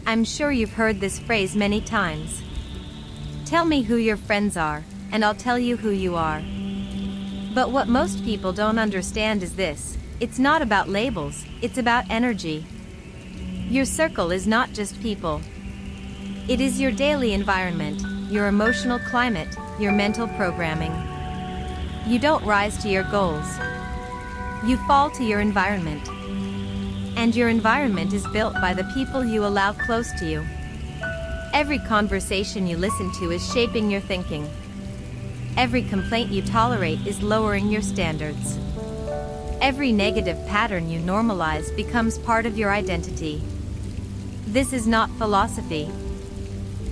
I'm sure you've heard this phrase many times. Tell me who your friends are, and I'll tell you who you are. But what most people don't understand is this: it's not about labels, it's about energy. Your circle is not just people. It is your daily environment, your emotional climate, your mental programming. You don't rise to your goals. You fall to your environment. And your environment is built by the people you allow close to you. Every conversation you listen to is shaping your thinking. Every complaint you tolerate is lowering your standards. Every negative pattern you normalize becomes part of your identity. This is not philosophy.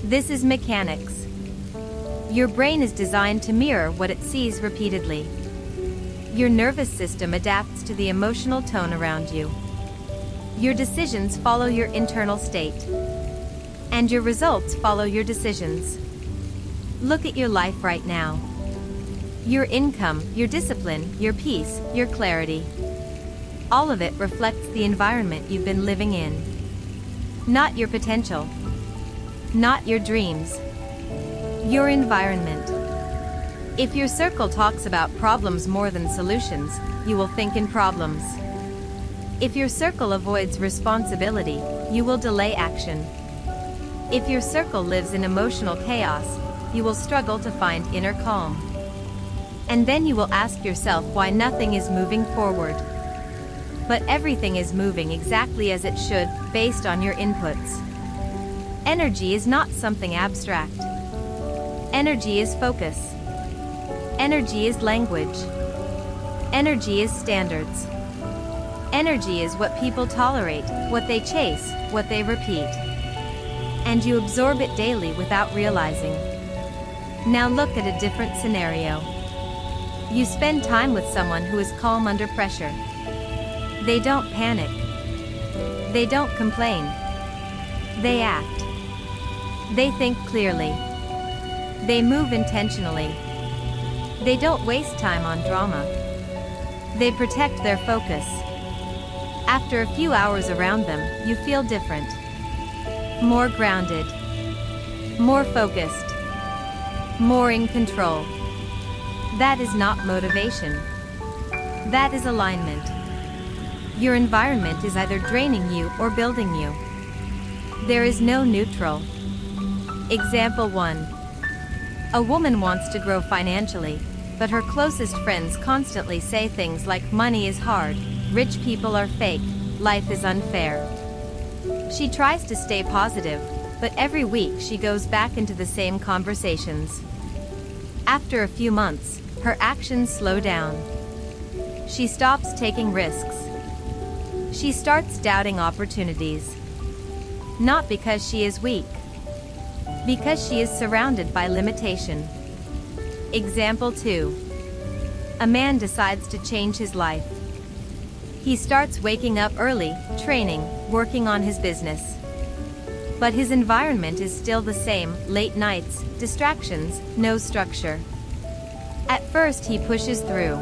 This is mechanics. Your brain is designed to mirror what it sees repeatedly. Your nervous system adapts to the emotional tone around you. Your decisions follow your internal state. And your results follow your decisions. Look at your life right now. Your income, your discipline, your peace, your clarity. All of it reflects the environment you've been living in. Not your potential. Not your dreams. Your environment. If your circle talks about problems more than solutions, you will think in problems. If your circle avoids responsibility, you will delay action. If your circle lives in emotional chaos, you will struggle to find inner calm. And then you will ask yourself why nothing is moving forward. But everything is moving exactly as it should, based on your inputs. Energy is not something abstract. Energy is focus. Energy is language. Energy is standards. Energy is what people tolerate, what they chase, what they repeat. And you absorb it daily without realizing. Now look at a different scenario. You spend time with someone who is calm under pressure. They don't panic. They don't complain. They act. They think clearly. They move intentionally. They don't waste time on drama. They protect their focus. After a few hours around them, you feel different. More grounded. More focused. More in control. That is not motivation. That is alignment. Your environment is either draining you or building you. There is no neutral. Example 1. A woman wants to grow financially, but her closest friends constantly say things like money is hard, rich people are fake, life is unfair. She tries to stay positive, but every week she goes back into the same conversations. After a few months, her actions slow down. She stops taking risks. She starts doubting opportunities. Not because she is weak. Because she is surrounded by limitation. Example 2. A man decides to change his life. He starts waking up early, training, working on his business. But his environment is still the same: late nights, distractions, no structure. At first he pushes through.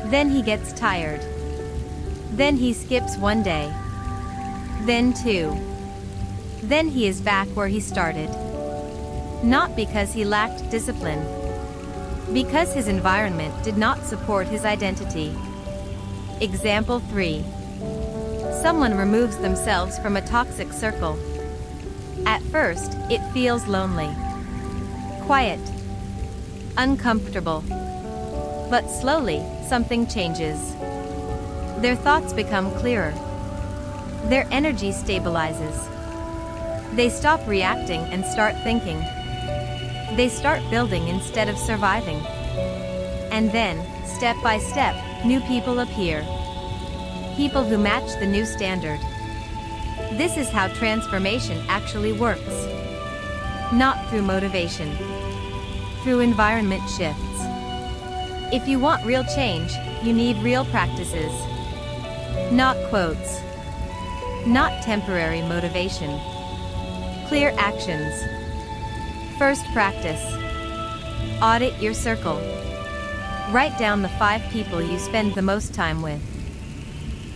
Then he gets tired. Then he skips one day. Then 2. Then he is back where he started. Not because he lacked discipline. Because his environment did not support his identity. Example 3. Someone removes themselves from a toxic circle. At first, it feels lonely. Quiet. Uncomfortable. But slowly, something changes. Their thoughts become clearer. Their energy stabilizes. They stop reacting and start thinking. They start building instead of surviving. And then, step by step, new people appear. People who match the new standard. This is how transformation actually works. Not through motivation. Through environment shifts. If you want real change, you need real practices. Not quotes. Not temporary motivation. Clear actions. First practice. Audit your circle. Write down the 5 people you spend the most time with.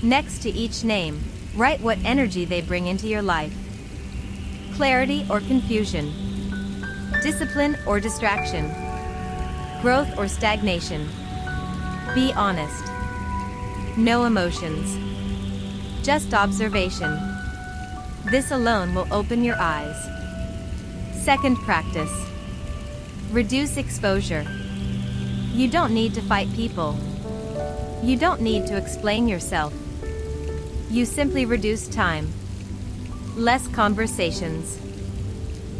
Next to each name, write what energy they bring into your life. Clarity or confusion? Discipline or distraction? Growth or stagnation? Be honest. No emotions. Just observation. This alone will open your eyes. Second practice. Reduce exposure. You don't need to fight people. You don't need to explain yourself. You simply reduce time. Less conversations.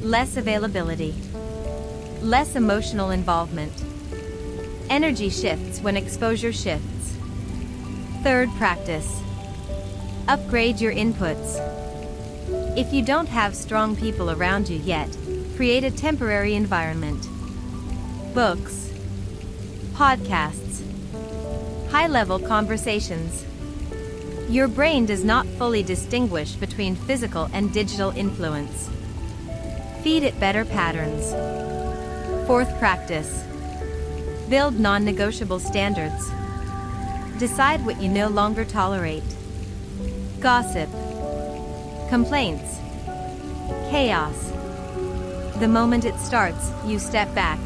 Less availability. Less emotional involvement. Energy shifts when exposure shifts. Third practice. Upgrade your inputs. If you don't have strong people around you yet, create a temporary environment. Books. Podcasts. High-level conversations. Your brain does not fully distinguish between physical and digital influence. Feed it better patterns. Fourth practice. Build non-negotiable standards. Decide what you no longer tolerate. Gossip. Complaints. Chaos. The moment it starts, you step back.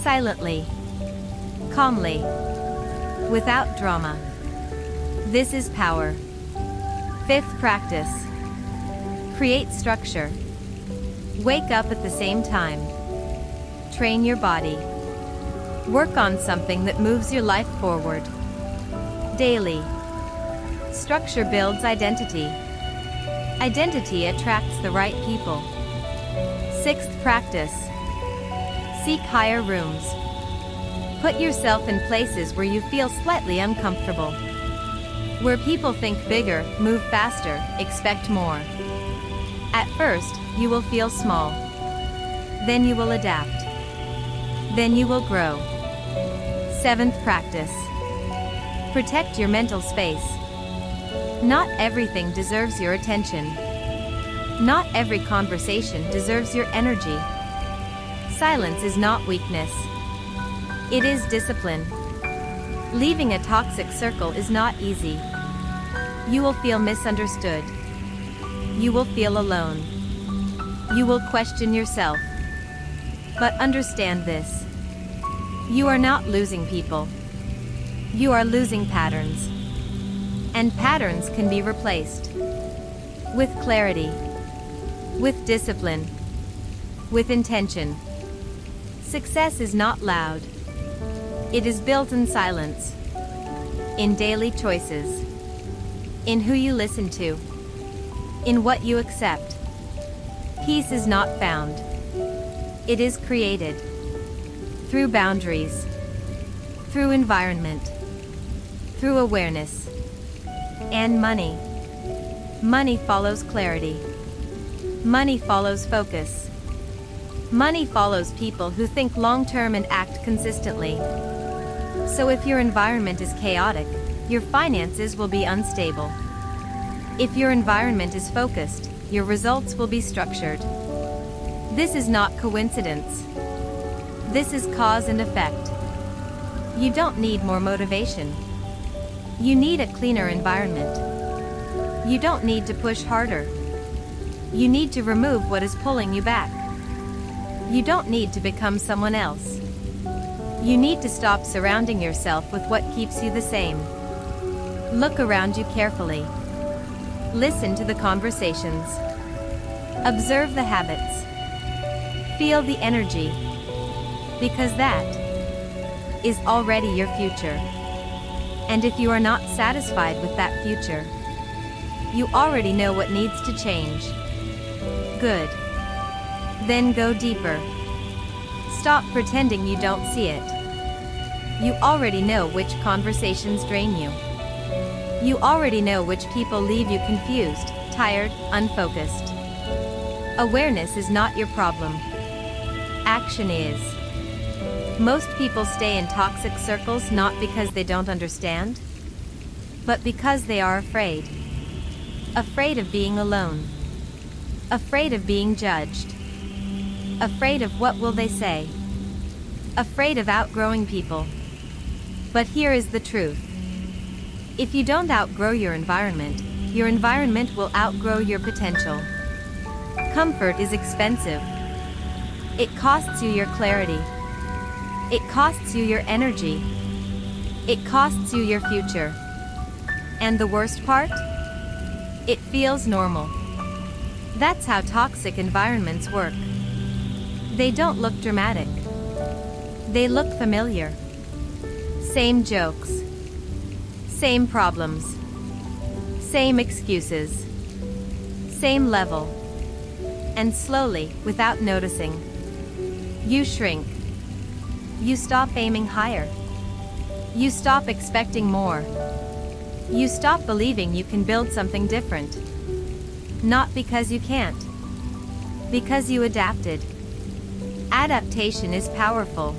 Silently. Calmly. Without drama. This is power. Fifth practice. Create structure. Wake up at the same time. Train your body. Work on something that moves your life forward. Daily. Structure builds identity. Identity attracts the right people. Sixth practice. Seek higher rooms. Put yourself in places where you feel slightly uncomfortable. Where people think bigger, move faster, expect more. At first, you will feel small. Then you will adapt. Then you will grow. Seventh practice. Protect your mental space. Not everything deserves your attention. Not every conversation deserves your energy. Silence is not weakness. It is discipline. Leaving a toxic circle is not easy. You will feel misunderstood. You will feel alone. You will question yourself. But understand this. You are not losing people. You are losing patterns. And patterns can be replaced. With clarity. With discipline. With intention. Success is not loud. It is built in silence. In daily choices. In who you listen to. In what you accept. Peace is not found. It is created. Through boundaries. Through environment. Through awareness. And money. Money follows clarity. Money follows focus. Money follows people who think long-term and act consistently. So if your environment is chaotic, your finances will be unstable. If your environment is focused, your results will be structured. This is not coincidence. This is cause and effect. You don't need more motivation. You need a cleaner environment. You don't need to push harder. You need to remove what is pulling you back. You don't need to become someone else. You need to stop surrounding yourself with what keeps you the same. Look around you carefully. Listen to the conversations. Observe the habits. Feel the energy. Because that is already your future. And if you are not satisfied with that future, you already know what needs to change. Good. Then go deeper. Stop pretending you don't see it. You already know which conversations drain you. You already know which people leave you confused, tired, unfocused. Awareness is not your problem. Action is. Most people stay in toxic circles not because they don't understand, but because they are afraid. Afraid of being alone. Afraid of being judged. Afraid of what will they say. Afraid of outgrowing people. But here is the truth. If you don't outgrow your environment will outgrow your potential. comfort is expensive. It costs you your clarity. It costs you your energy. It costs you your future. And the worst part? It feels normal. That's how toxic environments work. They don't look dramatic. They look familiar. Same jokes. Same problems. Same excuses. Same level. And slowly, without noticing, you shrink. You stop aiming higher. You stop expecting more. You stop believing you can build something different. Not because you can't. Because you adapted. Adaptation is powerful.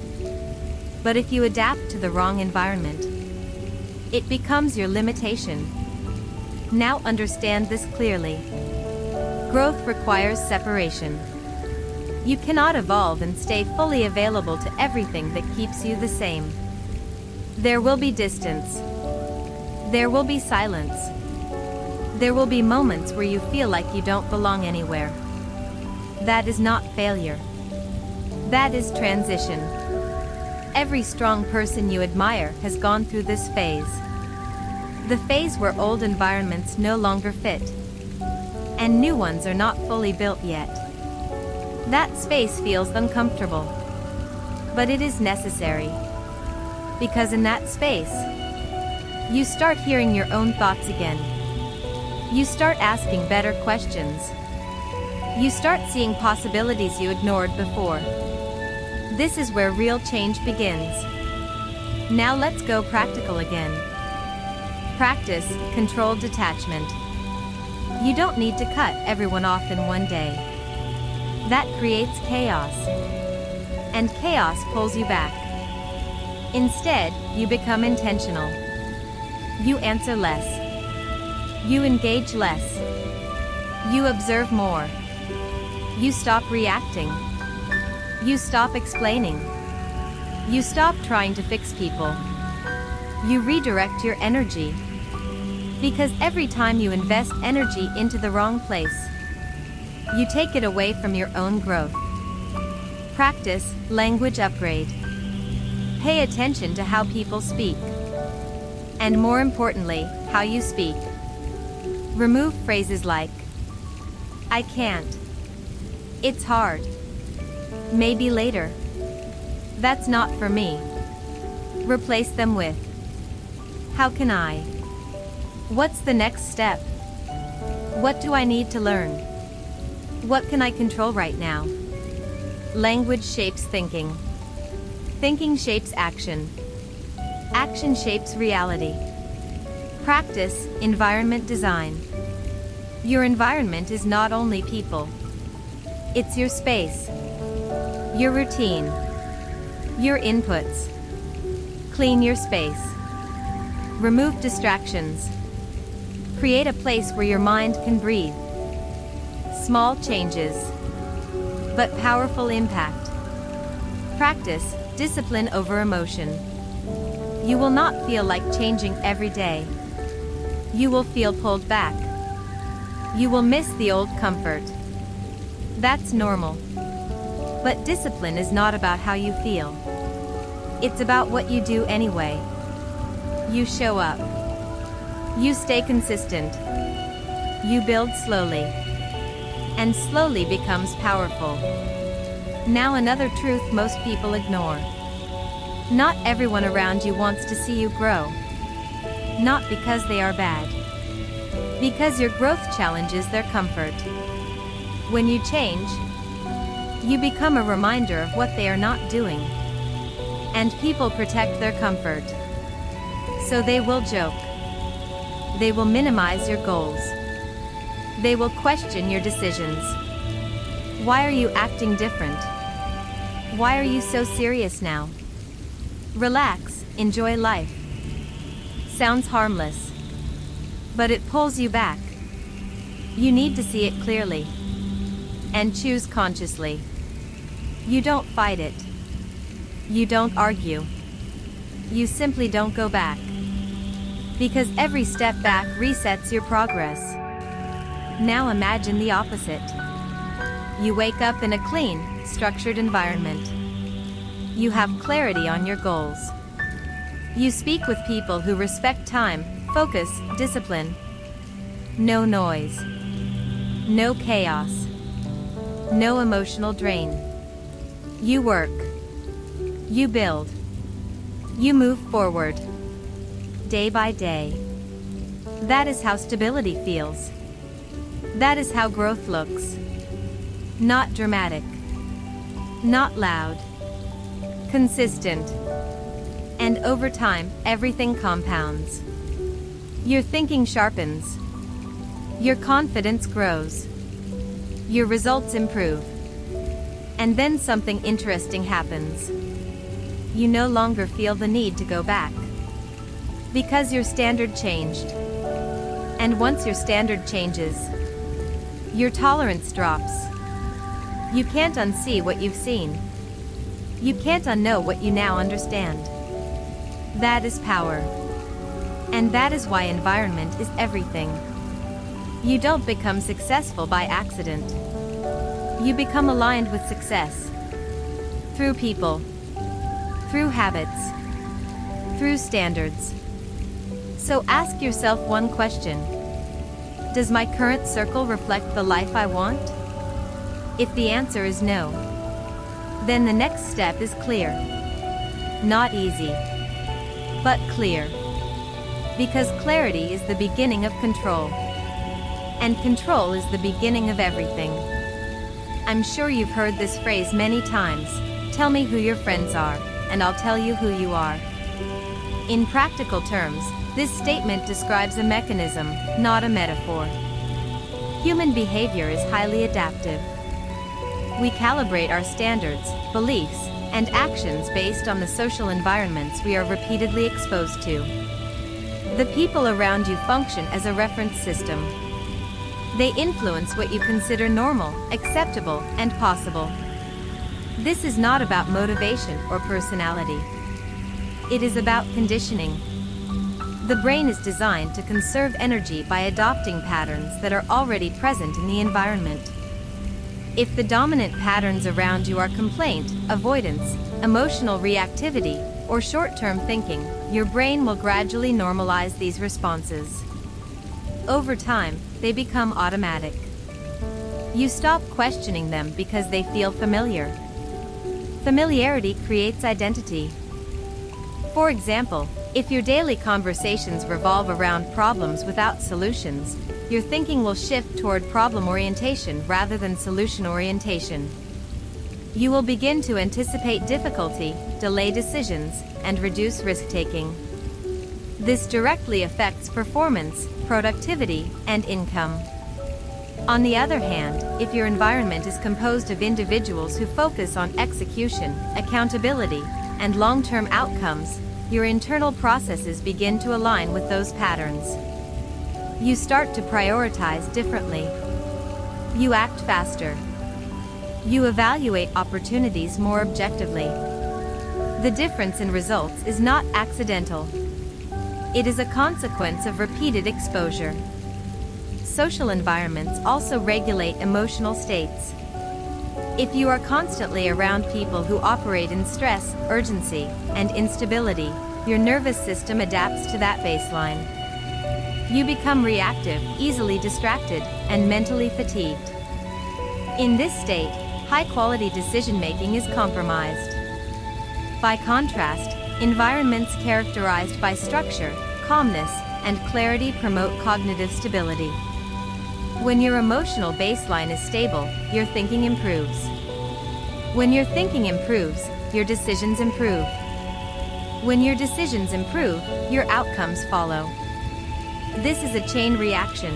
But if you adapt to the wrong environment, it becomes your limitation. Now understand this clearly. Growth requires separation. You cannot evolve and stay fully available to everything that keeps you the same. There will be distance. There will be silence. There will be moments where you feel like you don't belong anywhere. That is not failure. That is transition. Every strong person you admire has gone through this phase. The phase where old environments no longer fit, and new ones are not fully built yet. That space feels uncomfortable, but it is necessary. Because in that space, you start hearing your own thoughts again. You start asking better questions. You start seeing possibilities you ignored before. This is where real change begins. Now let's go practical again. Practice controlled detachment. You don't need to cut everyone off in one day. That creates chaos. And chaos pulls you back. Instead, you become intentional. You answer less. You engage less. You observe more. You stop reacting. You stop explaining. You stop trying to fix people. You redirect your energy. Because every time you invest energy into the wrong place, you take it away from your own growth. Practice language upgrade. Pay attention to how people speak. And more importantly, how you speak. Remove phrases like, I can't. It's hard. Maybe later. That's not for me. Replace them with, how can I? What's the next step? What do I need to learn? What can I control right now? Language shapes thinking. Thinking shapes action. Action shapes reality. Practice environment design. Your environment is not only people. It's your space. Your routine. Your inputs. Clean your space. Remove distractions. Create a place where your mind can breathe. Small changes, but powerful impact. Practice discipline over emotion. You will not feel like changing every day. You will feel pulled back. You will miss the old comfort. That's normal. But discipline is not about how you feel. It's about what you do anyway. You show up. You stay consistent. You build slowly. And slowly becomes powerful. Now another truth most people ignore. Not everyone around you wants to see you grow. Not because they are bad. Because your growth challenges their comfort. When you change, you become a reminder of what they are not doing. And people protect their comfort. So they will joke. They will minimize your goals. They will question your decisions. Why are you acting different? Why are you so serious now? Relax, enjoy life. Sounds harmless. But it pulls you back. You need to see it clearly. And choose consciously. You don't fight it. You don't argue. You simply don't go back. Because every step back resets your progress. Now imagine the opposite. You wake up in a clean, structured environment. You have clarity on your goals. You speak with people who respect time, focus, discipline. No noise. No chaos. No emotional drain. You work. You build. You move forward. Day by day. That is how stability feels. That is how growth looks. Not dramatic. Not loud. Consistent. And over time, everything compounds. Your thinking sharpens. Your confidence grows. Your results improve. And then something interesting happens. You no longer feel the need to go back. Because your standard changed. And once your standard changes, your tolerance drops. You can't unsee what you've seen. You can't unknow what you now understand. That is power. And that is why environment is everything. You don't become successful by accident. You become aligned with success. Through people. Through habits. Through standards. So ask yourself one question. Does my current circle reflect the life I want? If the answer is no, then the next step is clear. Not easy, but clear. Because clarity is the beginning of control. And control is the beginning of everything. I'm sure you've heard this phrase many times. Tell me who your friends are, and I'll tell you who you are. In practical terms, this statement describes a mechanism, not a metaphor. Human behavior is highly adaptive. We calibrate our standards, beliefs, and actions based on the social environments we are repeatedly exposed to. The people around you function as a reference system. They influence what you consider normal, acceptable, and possible. This is not about motivation or personality. It is about conditioning. The brain is designed to conserve energy by adopting patterns that are already present in the environment. If the dominant patterns around you are complaint, avoidance, emotional reactivity, or short-term thinking, your brain will gradually normalize these responses. Over time, they become automatic. You stop questioning them because they feel familiar. Familiarity creates identity. For example, if your daily conversations revolve around problems without solutions, your thinking will shift toward problem orientation rather than solution orientation. You will begin to anticipate difficulty, delay decisions, and reduce risk-taking. This directly affects performance, productivity, and income. On the other hand, if your environment is composed of individuals who focus on execution, accountability, and long-term outcomes, your internal processes begin to align with those patterns. You start to prioritize differently. You act faster. You evaluate opportunities more objectively. The difference in results is not accidental. It is a consequence of repeated exposure. Social environments also regulate emotional states. If you are constantly around people who operate in stress, urgency, and instability, your nervous system adapts to that baseline. You become reactive, easily distracted, and mentally fatigued. In this state, high-quality decision-making is compromised. By contrast, environments characterized by structure, calmness, and clarity promote cognitive stability. When your emotional baseline is stable, your thinking improves. When your thinking improves, your decisions improve. When your decisions improve, your outcomes follow. This is a chain reaction.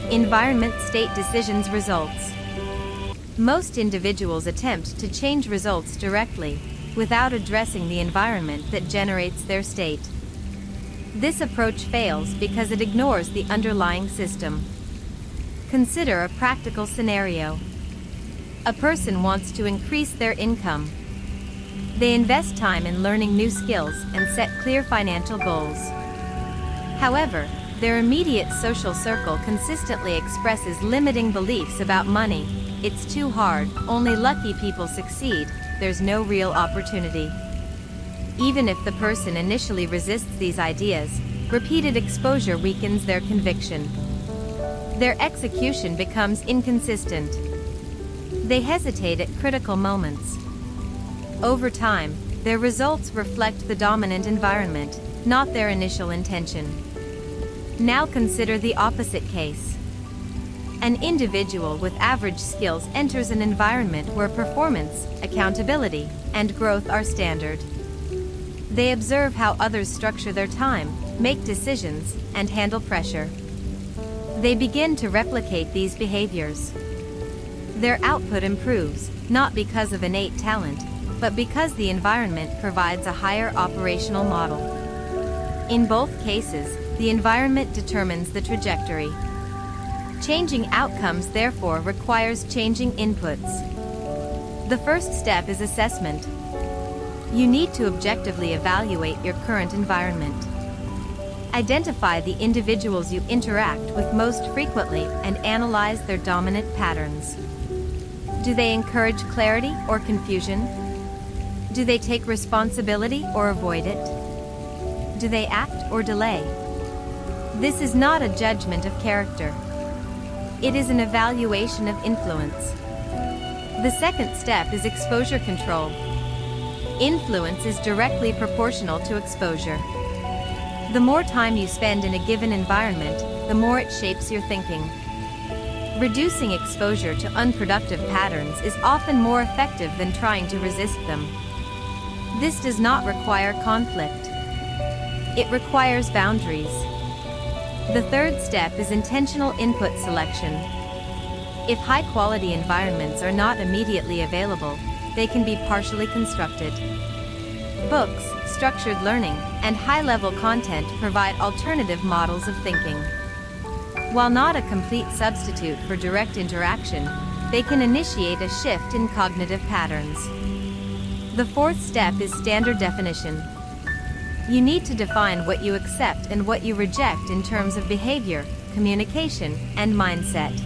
Environment, state, decisions, results. Most individuals attempt to change results directly, without addressing the environment that generates their state. This approach fails because it ignores the underlying system. Consider a practical scenario. A person wants to increase their income. They invest time in learning new skills and set clear financial goals. However, Their immediate social circle consistently expresses limiting beliefs about money. It's too hard, only lucky people succeed, there's no real opportunity. Even if the person initially resists these ideas, repeated exposure weakens their conviction. Their execution becomes inconsistent. They hesitate at critical moments. Over time, their results reflect the dominant environment, not their initial intention. Now consider the opposite case. An individual with average skills enters an environment where performance, accountability, and growth are standard. They observe how others structure their time, make decisions, and handle pressure. They begin to replicate these behaviors. Their output improves, not because of innate talent, but because the environment provides a higher operational model. In both cases, the environment determines the trajectory. Changing outcomes therefore requires changing inputs. The first step is assessment. You need to objectively evaluate your current environment. Identify the individuals you interact with most frequently and analyze their dominant patterns. Do they encourage clarity or confusion? Do they take responsibility or avoid it? Do they act or delay? This is not a judgment of character. It is an evaluation of influence. The second step is exposure control. Influence is directly proportional to exposure. The more time you spend in a given environment, the more it shapes your thinking. Reducing exposure to unproductive patterns is often more effective than trying to resist them. This does not require conflict. It requires boundaries. The third step is intentional input selection. If high-quality environments are not immediately available, they can be partially constructed. Books, structured learning, and high-level content provide alternative models of thinking. While not a complete substitute for direct interaction, they can initiate a shift in cognitive patterns. The fourth step is standard definition. You need to define what you accept and what you reject in terms of behavior, communication, and mindset.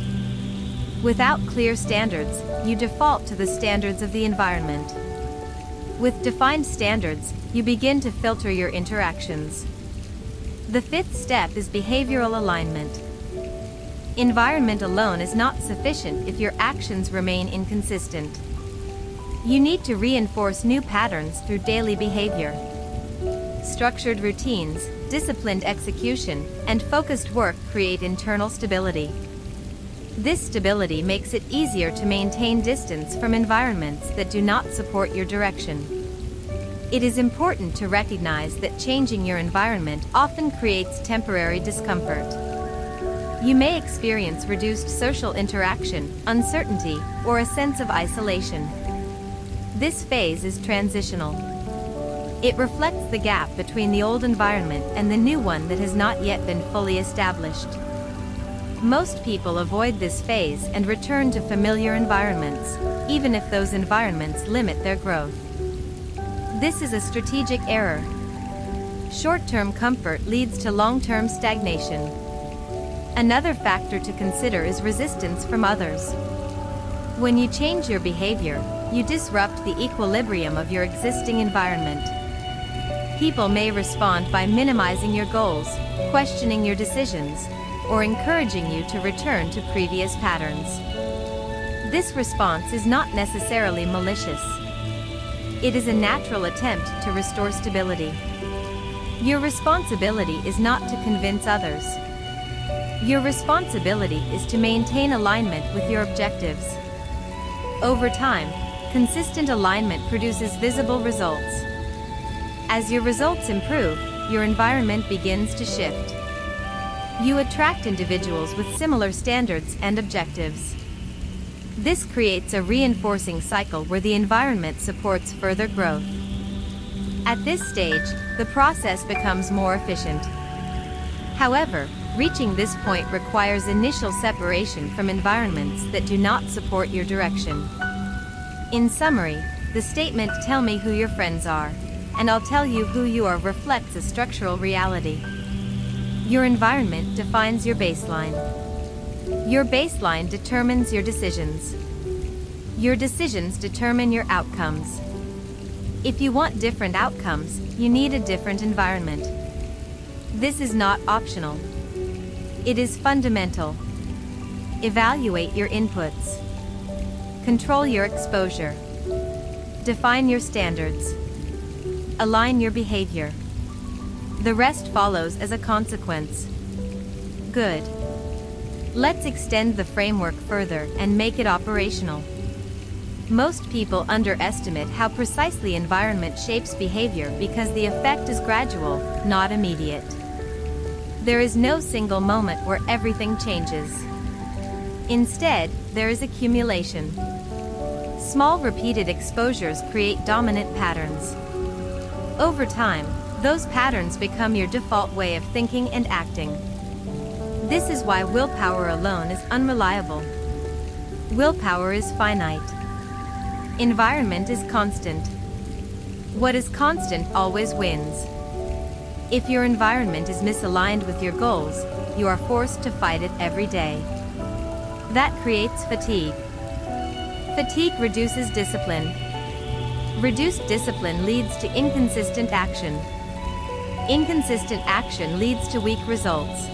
Without clear standards, you default to the standards of the environment. With defined standards, you begin to filter your interactions. The fifth step is behavioral alignment. Environment alone is not sufficient if your actions remain inconsistent. You need to reinforce new patterns through daily behavior. Structured routines, disciplined execution, and focused work create internal stability. This stability makes it easier to maintain distance from environments that do not support your direction. It is important to recognize that changing your environment often creates temporary discomfort. You may experience reduced social interaction, uncertainty, or a sense of isolation. This phase is transitional. It reflects the gap between the old environment and the new one that has not yet been fully established. Most people avoid this phase and return to familiar environments, even if those environments limit their growth. This is a strategic error. Short-term comfort leads to long-term stagnation. Another factor to consider is resistance from others. When you change your behavior, you disrupt the equilibrium of your existing environment. People may respond by minimizing your goals, questioning your decisions, or encouraging you to return to previous patterns. This response is not necessarily malicious. It is a natural attempt to restore stability. Your responsibility is not to convince others. Your responsibility is to maintain alignment with your objectives. Over time, consistent alignment produces visible results. As your results improve, your environment begins to shift. You attract individuals with similar standards and objectives. This creates a reinforcing cycle where the environment supports further growth. At this stage, the process becomes more efficient. However, reaching this point requires initial separation from environments that do not support your direction. In summary, the statement "tell me who your friends are, and I'll tell you who you are" reflects a structural reality. Your environment defines your baseline. Your baseline determines your decisions. Your decisions determine your outcomes. If you want different outcomes, you need a different environment. This is not optional. It is fundamental. Evaluate your inputs. Control your exposure. Define your standards. Align your behavior. The rest follows as a consequence. Good. Let's extend the framework further and make it operational. Most people underestimate how precisely environment shapes behavior because the effect is gradual, not immediate. There is no single moment where everything changes. Instead, there is accumulation. Small repeated exposures create dominant patterns. Over time, those patterns become your default way of thinking and acting. This is why willpower alone is unreliable. Willpower is finite. Environment is constant. What is constant always wins. If your environment is misaligned with your goals, you are forced to fight it every day. That creates fatigue. Fatigue reduces discipline. Reduced discipline leads to inconsistent action. Inconsistent action leads to weak results.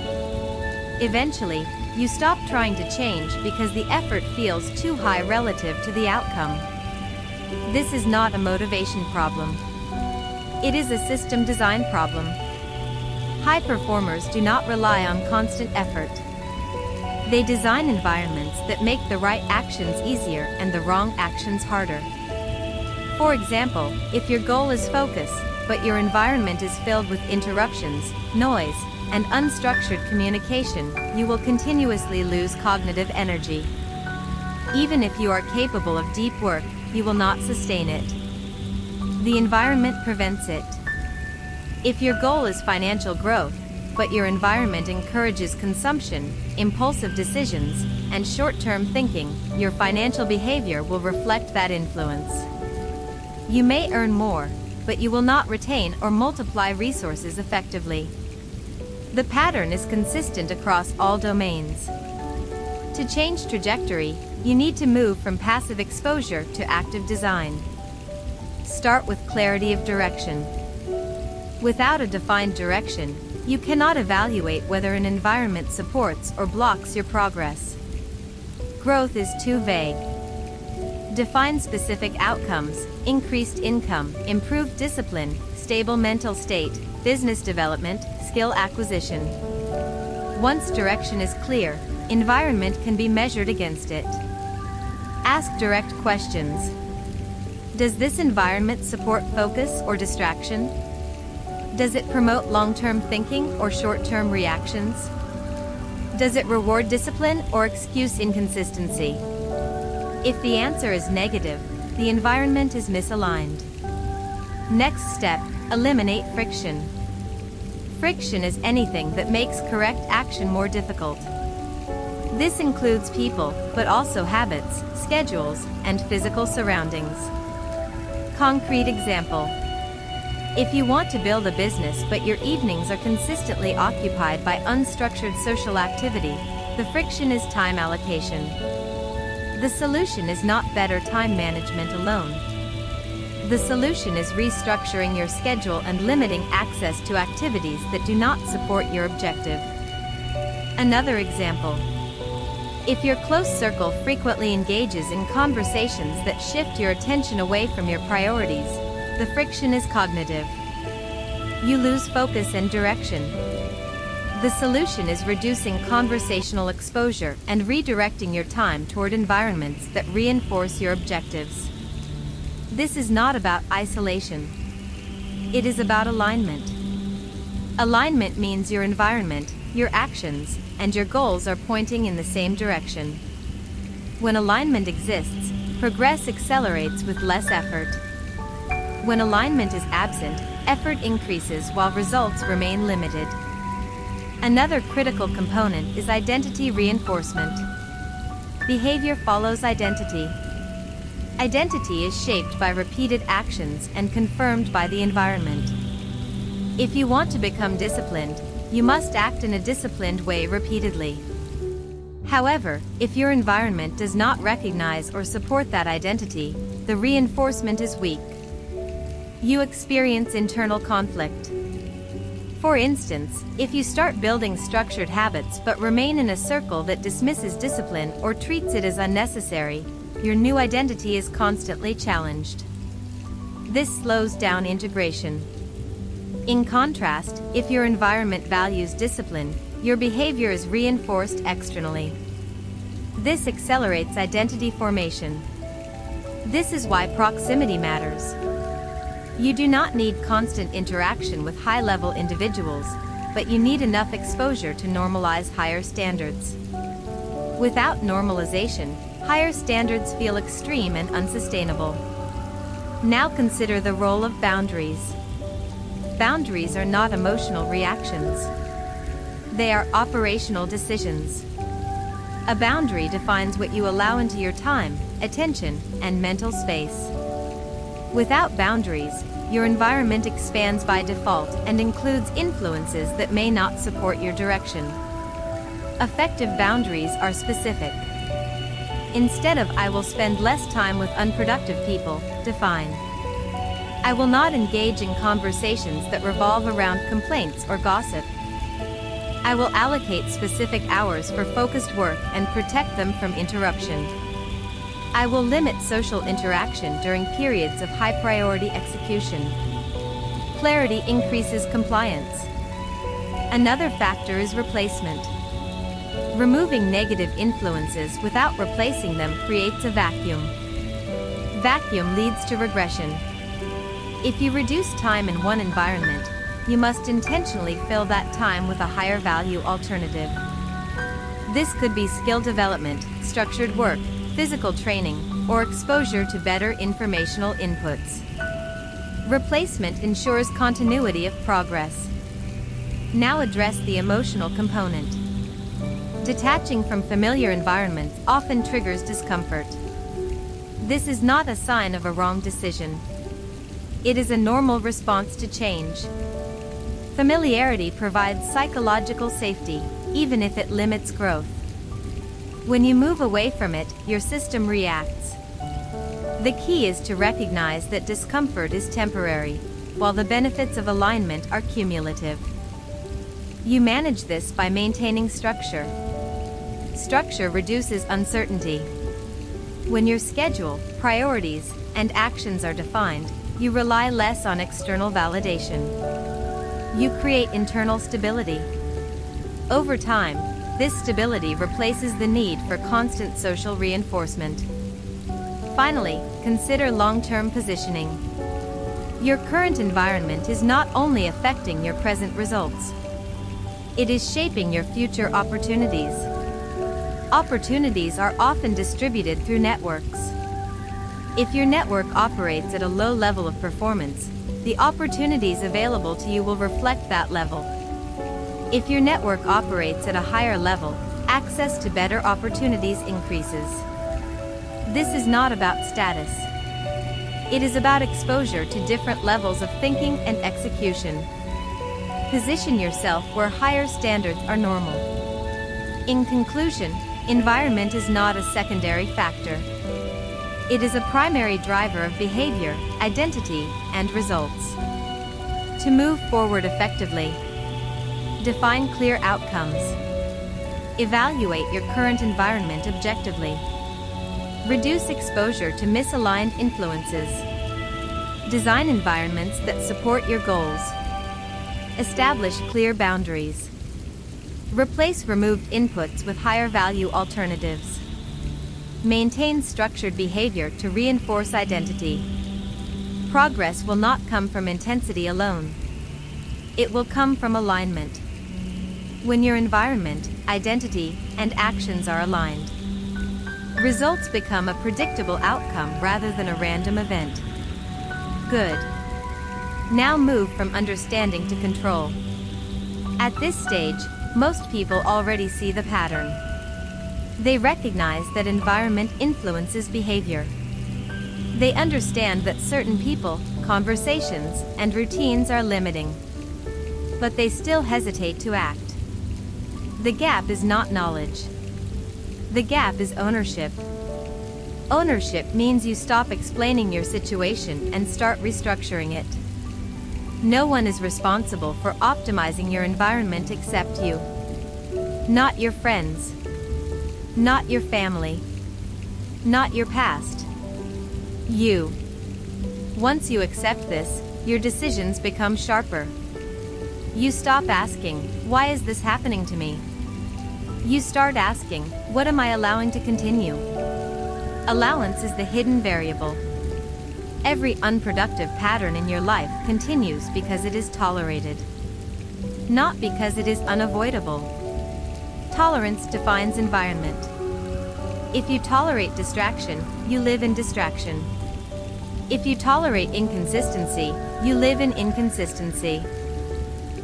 Eventually, you stop trying to change because the effort feels too high relative to the outcome. This is not a motivation problem. It is a system design problem. High performers do not rely on constant effort. They design environments that make the right actions easier and the wrong actions harder. For example, if your goal is focus, but your environment is filled with interruptions, noise, and unstructured communication, you will continuously lose cognitive energy. Even if you are capable of deep work, you will not sustain it. The environment prevents it. If your goal is financial growth, but your environment encourages consumption, impulsive decisions, and short-term thinking, your financial behavior will reflect that influence. You may earn more, but you will not retain or multiply resources effectively. The pattern is consistent across all domains. To change trajectory, you need to move from passive exposure to active design. Start with clarity of direction. Without a defined direction, you cannot evaluate whether an environment supports or blocks your progress. Growth is too vague. Define specific outcomes: increased income, improved discipline, stable mental state, business development, skill acquisition. Once direction is clear, environment can be measured against it. Ask direct questions. Does this environment support focus or distraction? Does it promote long-term thinking or short-term reactions? Does it reward discipline or excuse inconsistency? If the answer is negative, the environment is misaligned. Next step, eliminate friction. Friction is anything that makes correct action more difficult. This includes people, but also habits, schedules, and physical surroundings. Concrete example. If you want to build a business but your evenings are consistently occupied by unstructured social activity, the friction is time allocation. The solution is not better time management alone. The solution is restructuring your schedule and limiting access to activities that do not support your objective. Another example. If your close circle frequently engages in conversations that shift your attention away from your priorities, the friction is cognitive. You lose focus and direction. The solution is reducing conversational exposure and redirecting your time toward environments that reinforce your objectives. This is not about isolation. It is about alignment. Alignment means your environment, your actions, and your goals are pointing in the same direction. When alignment exists, progress accelerates with less effort. When alignment is absent, effort increases while results remain limited. Another critical component is identity reinforcement. Behavior follows identity. Identity is shaped by repeated actions and confirmed by the environment. If you want to become disciplined, you must act in a disciplined way repeatedly. However, if your environment does not recognize or support that identity, the reinforcement is weak. You experience internal conflict. For instance, if you start building structured habits but remain in a circle that dismisses discipline or treats it as unnecessary, your new identity is constantly challenged. This slows down integration. In contrast, if your environment values discipline, your behavior is reinforced externally. This accelerates identity formation. This is why proximity matters. You do not need constant interaction with high-level individuals, but you need enough exposure to normalize higher standards. Without normalization, higher standards feel extreme and unsustainable. Now consider the role of boundaries. Boundaries are not emotional reactions. They are operational decisions. A boundary defines what you allow into your time, attention, and mental space. Without boundaries, your environment expands by default and includes influences that may not support your direction. Effective boundaries are specific. Instead of "I will spend less time with unproductive people," define "I will not engage in conversations that revolve around complaints or gossip. I will allocate specific hours for focused work and protect them from interruption. I will limit social interaction during periods of high-priority execution." Clarity increases compliance. Another factor is replacement. Removing negative influences without replacing them creates a vacuum. Vacuum leads to regression. If you reduce time in one environment, you must intentionally fill that time with a higher value alternative. This could be skill development, structured work, physical training, or exposure to better informational inputs. Replacement ensures continuity of progress. Now address the emotional component. Detaching from familiar environments often triggers discomfort. This is not a sign of a wrong decision. It is a normal response to change. Familiarity provides psychological safety, even if it limits growth. When you move away from it, your system reacts. The key is to recognize that discomfort is temporary, while the benefits of alignment are cumulative. You manage this by maintaining structure. Structure reduces uncertainty. When your schedule, priorities, and actions are defined, you rely less on external validation. You create internal stability. Over time, this stability replaces the need for constant social reinforcement. Finally, consider long-term positioning. Your current environment is not only affecting your present results. It is shaping your future opportunities. Opportunities are often distributed through networks. If your network operates at a low level of performance, the opportunities available to you will reflect that level. If your network operates at a higher level, access to better opportunities increases. This is not about status. It is about exposure to different levels of thinking and execution. Position yourself where higher standards are normal. In conclusion, environment is not a secondary factor. It is a primary driver of behavior, identity, and results. To move forward effectively, define clear outcomes. Evaluate your current environment objectively. Reduce exposure to misaligned influences. Design environments that support your goals. Establish clear boundaries. Replace removed inputs with higher value alternatives. Maintain structured behavior to reinforce identity. Progress will not come from intensity alone. It will come from alignment. When your environment, identity, and actions are aligned, results become a predictable outcome rather than a random event. Good. Now move from understanding to control. At this stage, most people already see the pattern. They recognize that environment influences behavior. They understand that certain people, conversations, and routines are limiting. but they still hesitate to act. The gap is not knowledge. The gap is ownership. Ownership means you stop explaining your situation and start restructuring it. No one is responsible for optimizing your environment except you. Not your friends. Not your family. Not your past. You. Once you accept this, your decisions become sharper. You stop asking, why is this happening to me? You start asking, what am I allowing to continue? Allowance is the hidden variable. Every unproductive pattern in your life continues because it is tolerated, not because it is unavoidable. Tolerance defines environment. If you tolerate distraction, you live in distraction. If you tolerate inconsistency, you live in inconsistency.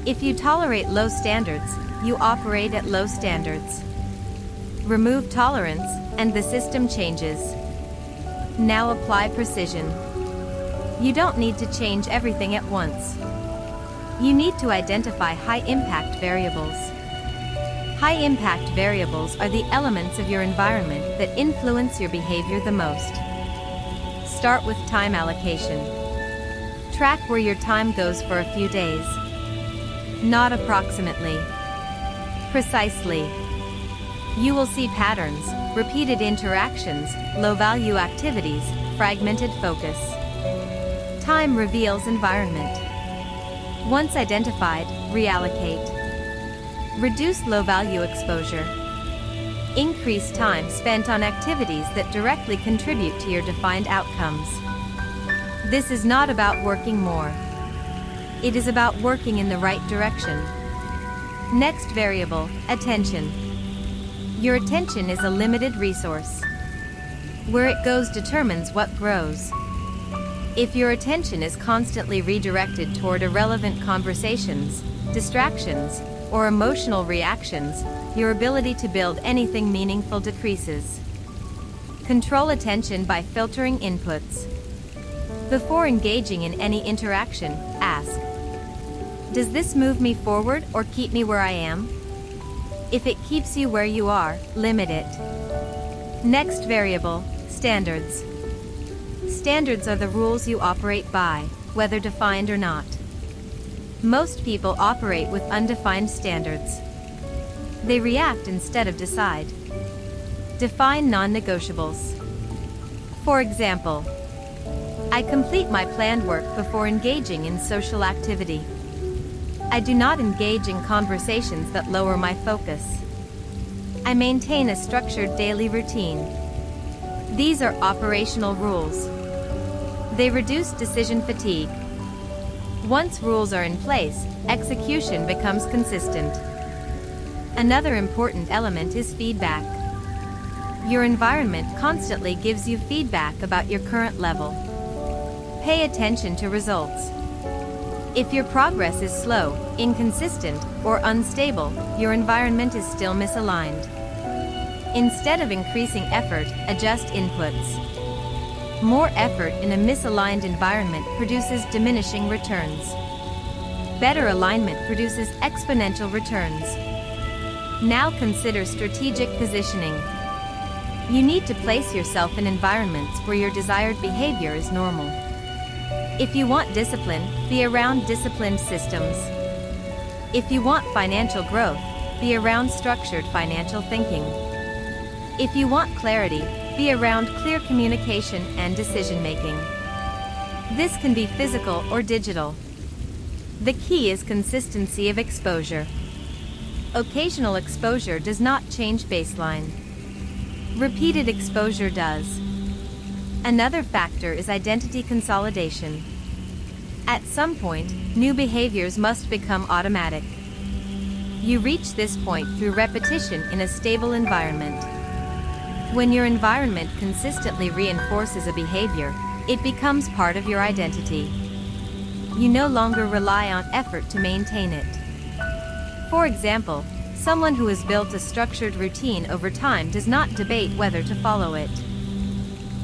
If you tolerate low standards, you operate at low standards. Remove tolerance, and the system changes. Now apply precision. You don't need to change everything at once. You need to identify high-impact variables. High-impact variables are the elements of your environment that influence your behavior the most. Start with time allocation. Track where your time goes for a few days. Not approximately. Precisely. You will see patterns, repeated interactions, low-value activities, fragmented focus. Time reveals environment. Once identified, reallocate. Reduce low-value exposure. Increase time spent on activities that directly contribute to your defined outcomes. This is not about working more. It is about working in the right direction. Next variable, attention. Your attention is a limited resource. Where it goes determines what grows. If your attention is constantly redirected toward irrelevant conversations, distractions, or emotional reactions, your ability to build anything meaningful decreases. Control attention by filtering inputs. Before engaging in any interaction, ask, does this move me forward or keep me where I am? If it keeps you where you are, limit it. Next variable, standards. Standards are the rules you operate by, whether defined or not. Most people operate with undefined standards. They react instead of decide. Define non-negotiables. For example, I complete my planned work before engaging in social activity. I do not engage in conversations that lower my focus. I maintain a structured daily routine. These are operational rules. They reduce decision fatigue. Once rules are in place, execution becomes consistent. Another important element is feedback. Your environment constantly gives you feedback about your current level. Pay attention to results. If your progress is slow, inconsistent, or unstable, your environment is still misaligned. Instead of increasing effort, adjust inputs. More effort in a misaligned environment produces diminishing returns. Better alignment produces exponential returns. Now consider strategic positioning. You need to place yourself in environments where your desired behavior is normal. If you want discipline, be around disciplined systems. If you want financial growth, be around structured financial thinking. If you want clarity, be around clear communication and decision-making. This can be physical or digital. The key is consistency of exposure. Occasional exposure does not change baseline. Repeated exposure does. Another factor is identity consolidation. At some point, new behaviors must become automatic. You reach this point through repetition in a stable environment. When your environment consistently reinforces a behavior, it becomes part of your identity. You no longer rely on effort to maintain it. For example, someone who has built a structured routine over time does not debate whether to follow it.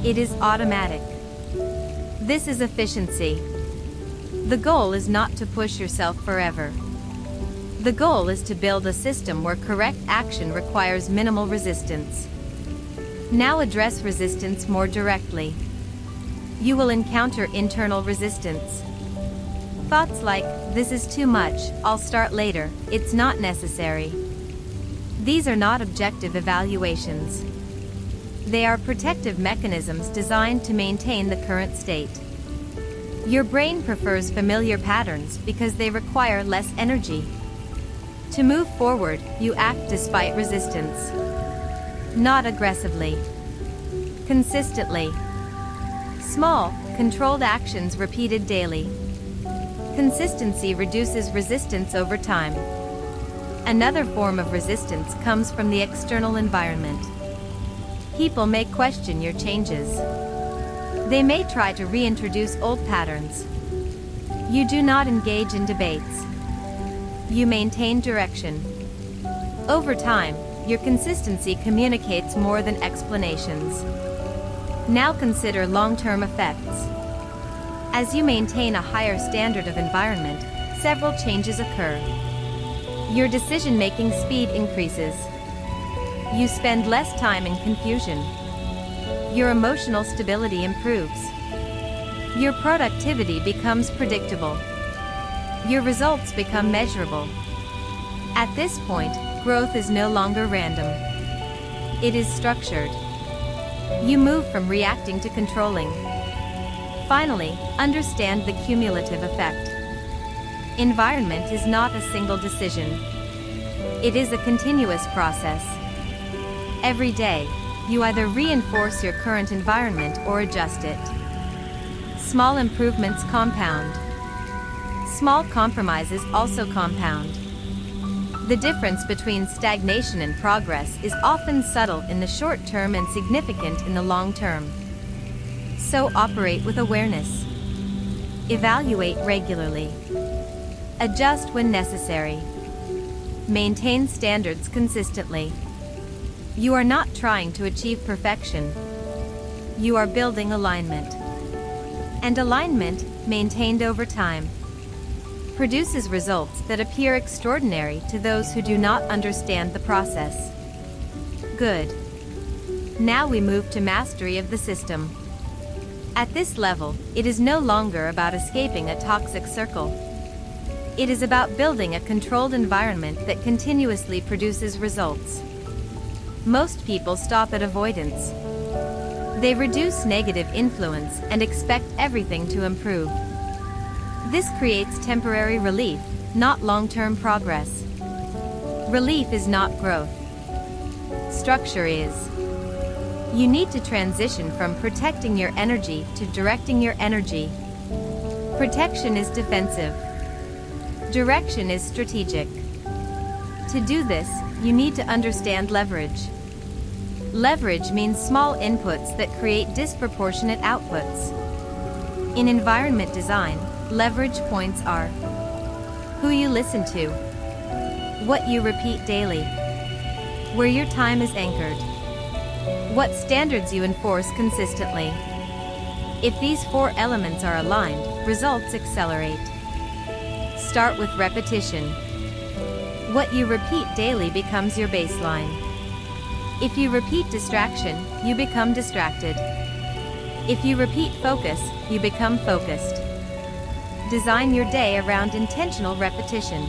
It is automatic. This is efficiency. The goal is not to push yourself forever. The goal is to build a system where correct action requires minimal resistance. Now address resistance more directly. You will encounter internal resistance. Thoughts like, "This is too much, I'll start later, it's not necessary." These are not objective evaluations. They are protective mechanisms designed to maintain the current state. Your brain prefers familiar patterns because they require less energy. To move forward, you act despite resistance. Not aggressively. Consistently. Small, controlled actions repeated daily. Consistency reduces resistance over time. Another form of resistance comes from the external environment. People may question your changes. They may try to reintroduce old patterns. You do not engage in debates. You maintain direction. Over time, your consistency communicates more than explanations. Now consider long-term effects. As you maintain a higher standard of environment, several changes occur. Your decision-making speed increases. You spend less time in confusion. Your emotional stability improves. Your productivity becomes predictable. Your results become measurable. At this point, growth is no longer random. It is structured. You move from reacting to controlling. Finally, understand the cumulative effect. Environment is not a single decision. It is a continuous process. Every day, you either reinforce your current environment or adjust it. Small improvements compound. Small compromises also compound. The difference between stagnation and progress is often subtle in the short term and significant in the long term. So operate with awareness. Evaluate regularly. Adjust when necessary. Maintain standards consistently. You are not trying to achieve perfection. You are building alignment. And alignment, maintained over time, produces results that appear extraordinary to those who do not understand the process. Good. Now we move to mastery of the system. At this level, it is no longer about escaping a toxic circle. It is about building a controlled environment that continuously produces results. Most people stop at avoidance. They reduce negative influence and expect everything to improve. This creates temporary relief, not long-term progress. Relief is not growth. Structure is. You need to transition from protecting your energy to directing your energy. Protection is defensive. Direction is strategic. To do this, you need to understand leverage. Leverage means small inputs that create disproportionate outputs. In environment design, leverage points are who you listen to, what you repeat daily, where your time is anchored, what standards you enforce consistently. If these four elements are aligned, results accelerate. Start with repetition. What you repeat daily becomes your baseline. If you repeat distraction, you become distracted. If you repeat focus, you become focused. Design your day around intentional repetition.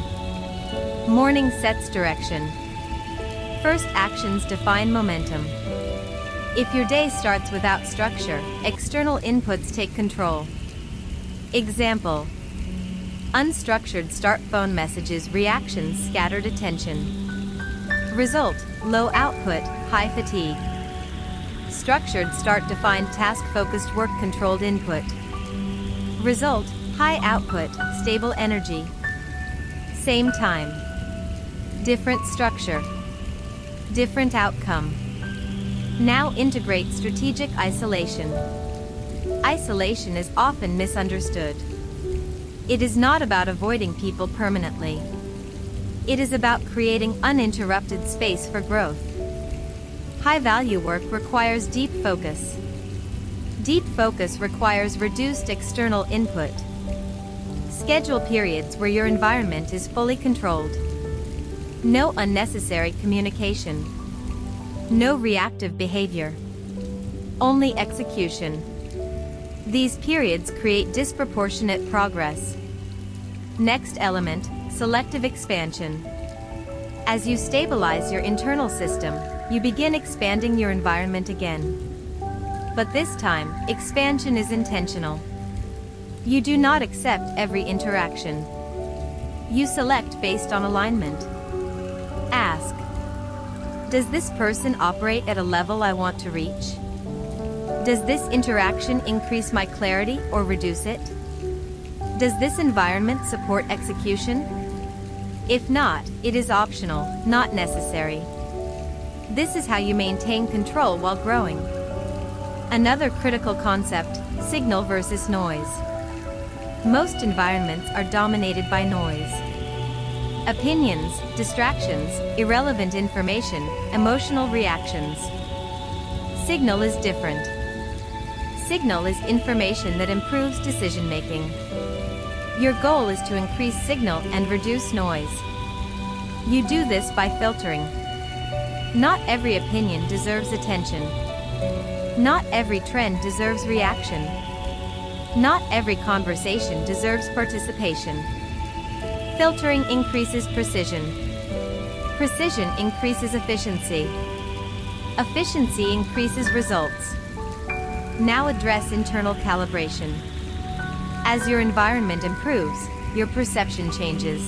Morning sets direction. First actions define momentum. If your day starts without structure, external inputs take control. Example: unstructured start, phone messages, reactions, scattered attention. Result: low output, high fatigue. Structured start, defined task, focused work, controlled input. Result: high output, stable energy. Same time. Different structure. Different outcome. Now integrate strategic isolation. Isolation is often misunderstood. It is not about avoiding people permanently. It is about creating uninterrupted space for growth. High-value work requires deep focus. Deep focus requires reduced external input. Schedule periods where your environment is fully controlled. No unnecessary communication. No reactive behavior. Only execution. These periods create disproportionate progress. Next element, selective expansion. As you stabilize your internal system, you begin expanding your environment again. But this time, expansion is intentional. You do not accept every interaction. You select based on alignment. Ask, does this person operate at a level I want to reach? Does this interaction increase my clarity or reduce it? Does this environment support execution? If not, it is optional, not necessary. This is how you maintain control while growing. Another critical concept, signal versus noise. Most environments are dominated by noise. Opinions, distractions, irrelevant information, emotional reactions. Signal is different. Signal is information that improves decision-making. Your goal is to increase signal and reduce noise. You do this by filtering. Not every opinion deserves attention. Not every trend deserves reaction. Not every conversation deserves participation. Filtering increases precision. Precision increases efficiency. Efficiency increases results. Now address internal calibration. As your environment improves, your perception changes.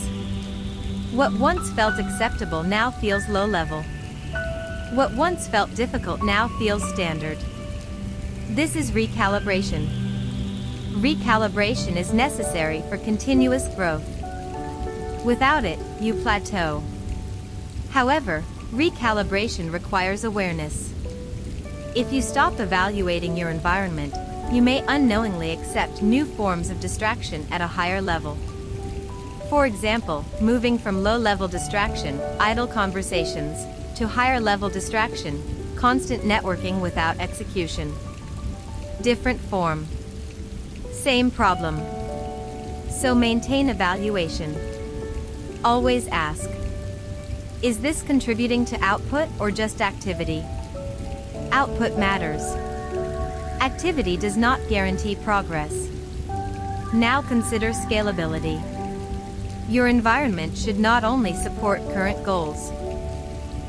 What once felt acceptable now feels low level. What once felt difficult now feels standard. This is recalibration. Recalibration is necessary for continuous growth. Without it, you plateau. However, recalibration requires awareness. If you stop evaluating your environment, you may unknowingly accept new forms of distraction at a higher level. For example, moving from low-level distraction, idle conversations, to higher-level distraction, constant networking without execution. Different form. Same problem. So maintain evaluation. Always ask, is this contributing to output or just activity? Output matters. Activity does not guarantee progress. Now consider scalability. Your environment should not only support current goals.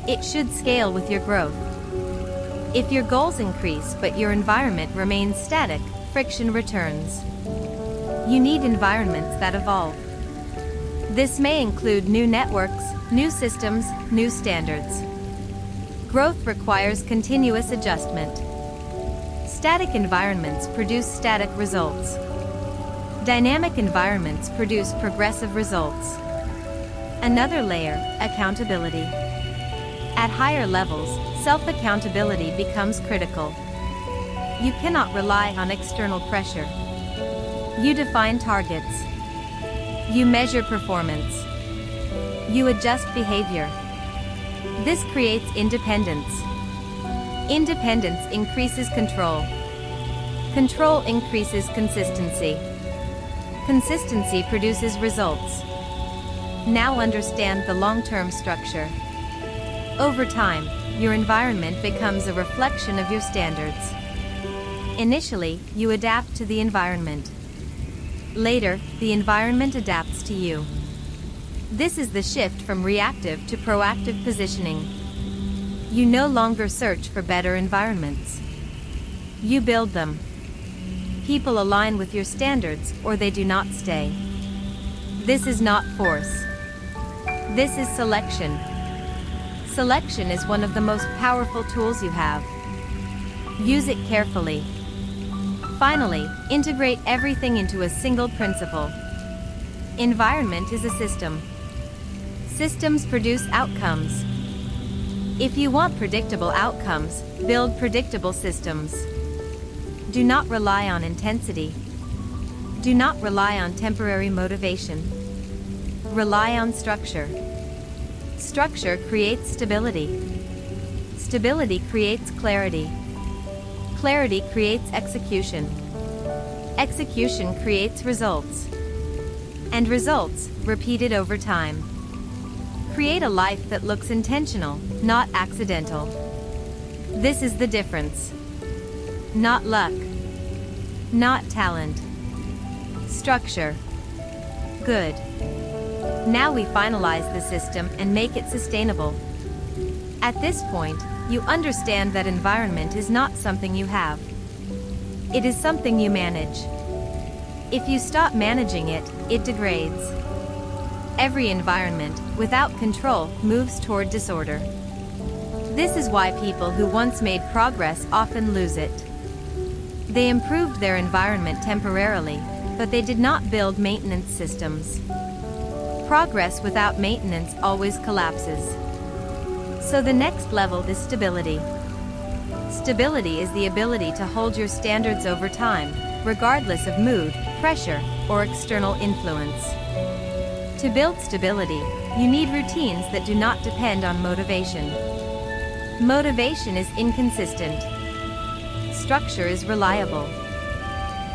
It should scale with your growth. If your goals increase but your environment remains static, friction returns. You need environments that evolve. This may include new networks, new systems, new standards. Growth requires continuous adjustment. Static environments produce static results. Dynamic environments produce progressive results. Another layer, accountability. At higher levels, self-accountability becomes critical. You cannot rely on external pressure. You define targets. You measure performance. You adjust behavior. This creates independence. Independence increases control. Control increases consistency. Consistency produces results. Now understand the long-term structure. Over time, your environment becomes a reflection of your standards. Initially, you adapt to the environment. Later, the environment adapts to you. This is the shift from reactive to proactive positioning. You no longer search for better environments. You build them. People align with your standards or they do not stay. This is not force. This is selection. Selection is one of the most powerful tools you have. Use it carefully. Finally, integrate everything into a single principle. Environment is a system. Systems produce outcomes. If you want predictable outcomes, build predictable systems. Do not rely on intensity. Do not rely on temporary motivation. Rely on structure. Structure creates stability. Stability creates clarity. Clarity creates execution. Execution creates results. And results, repeated over time, Create a life that looks intentional, not accidental. This is the difference. Not luck. Not talent. Structure. Good. Now we finalize the system and make it sustainable. At this point, you understand that environment is not something you have. It is something you manage. If you stop managing it, it degrades. Every environment, without control, moves toward disorder. This is why people who once made progress often lose it. They improved their environment temporarily, but they did not build maintenance systems. Progress without maintenance always collapses. So the next level is stability. Stability is the ability to hold your standards over time, regardless of mood, pressure, or external influence. To build stability, you need routines that do not depend on motivation. Motivation is inconsistent. Structure is reliable.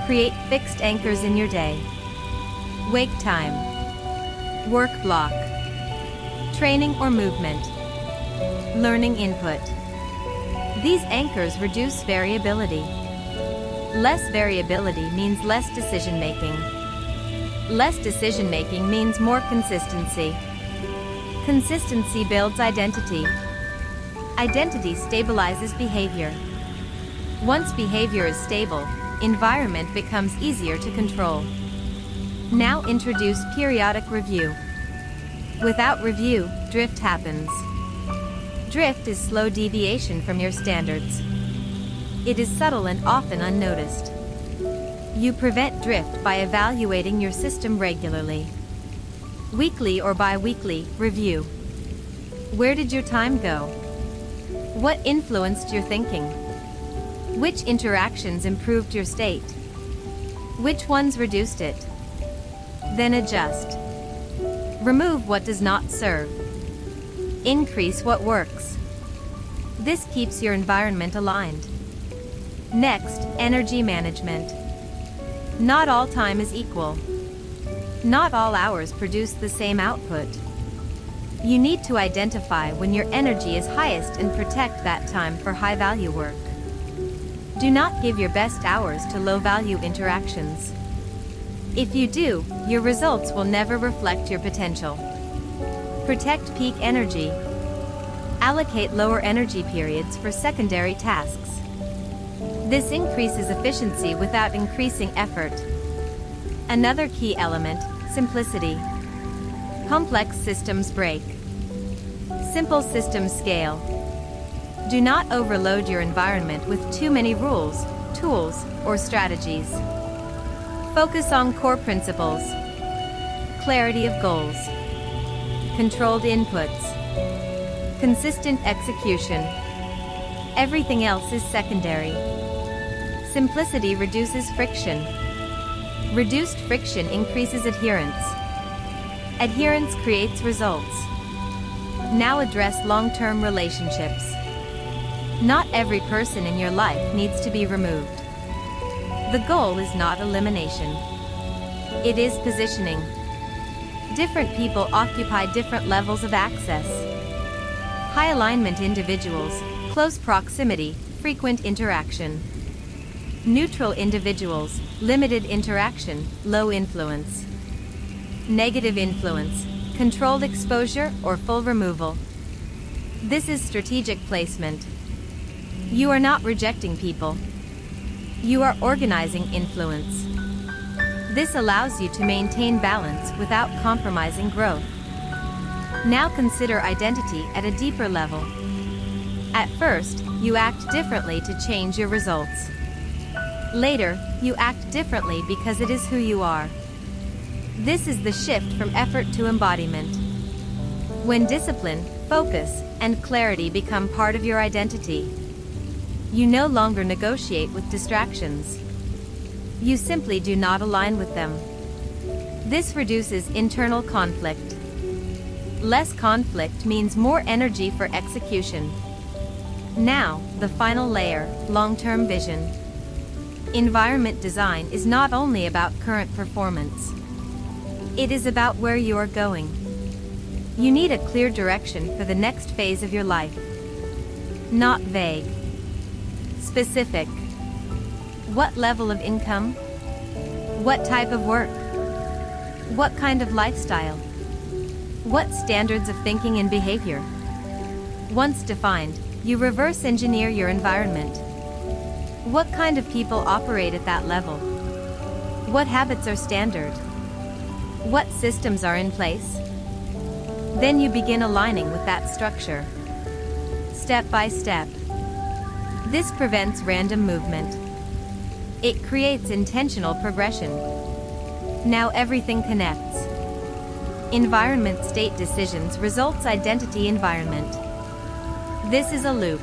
Create fixed anchors in your day. Wake time. Work block. Training or movement. Learning input. These anchors reduce variability. Less variability means less decision-making. Less decision-making means more consistency. Consistency builds identity. Identity stabilizes behavior. Once behavior is stable, environment becomes easier to control. Now introduce periodic review. Without review, drift happens. Drift is slow deviation from your standards. It is subtle and often unnoticed. You prevent drift by evaluating your system regularly. Weekly or bi-weekly, review. Where did your time go? What influenced your thinking? Which interactions improved your state? Which ones reduced it? Then adjust. Remove what does not serve. Increase what works. This keeps your environment aligned. Next, energy management. Not all time is equal. Not all hours produce the same output. You need to identify when your energy is highest and protect that time for high-value work. Do not give your best hours to low-value interactions. If you do, your results will never reflect your potential. Protect peak energy. Allocate lower energy periods for secondary tasks. This increases efficiency without increasing effort. Another key element, simplicity. Complex systems break. Simple systems scale. Do not overload your environment with too many rules, tools, or strategies. Focus on core principles. Clarity of goals. Controlled inputs. Consistent execution. Everything else is secondary. Simplicity reduces friction. Reduced friction increases adherence. Adherence creates results. Now address long-term relationships. Not every person in your life needs to be removed. The goal is not elimination. It is positioning. Different people occupy different levels of access. High alignment individuals, close proximity, frequent interaction. Neutral individuals, limited interaction, low influence. Negative influence, controlled exposure or full removal. This is strategic placement. You are not rejecting people. You are organizing influence. This allows you to maintain balance without compromising growth. Now consider identity at a deeper level. At first, you act differently to change your results. Later, you act differently because it is who you are. This is the shift from effort to embodiment. When discipline, focus, and clarity become part of your identity, you no longer negotiate with distractions. You simply do not align with them. This reduces internal conflict. Less conflict means more energy for execution. Now, the final layer, long-term vision. Environment design is not only about current performance. It is about where you are going. You need a clear direction for the next phase of your life. Not vague. Specific. What level of income? What type of work? What kind of lifestyle? What standards of thinking and behavior? Once defined, you reverse engineer your environment. What kind of people operate at that level? What habits are standard? What systems are in place? Then you begin aligning with that structure. Step by step. This prevents random movement. It creates intentional progression. Now everything connects. Environment state decisions results identity environment. This is a loop.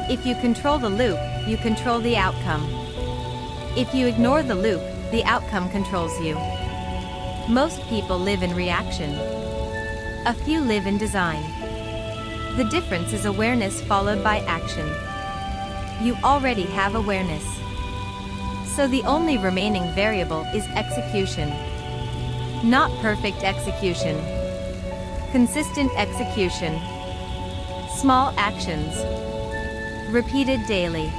If you control the loop, you control the outcome. If you ignore the loop, the outcome controls you. Most people live in reaction. A few live in design. The difference is awareness followed by action. You already have awareness. So the only remaining variable is execution. Not perfect execution. Consistent execution. Small actions. Repeated daily.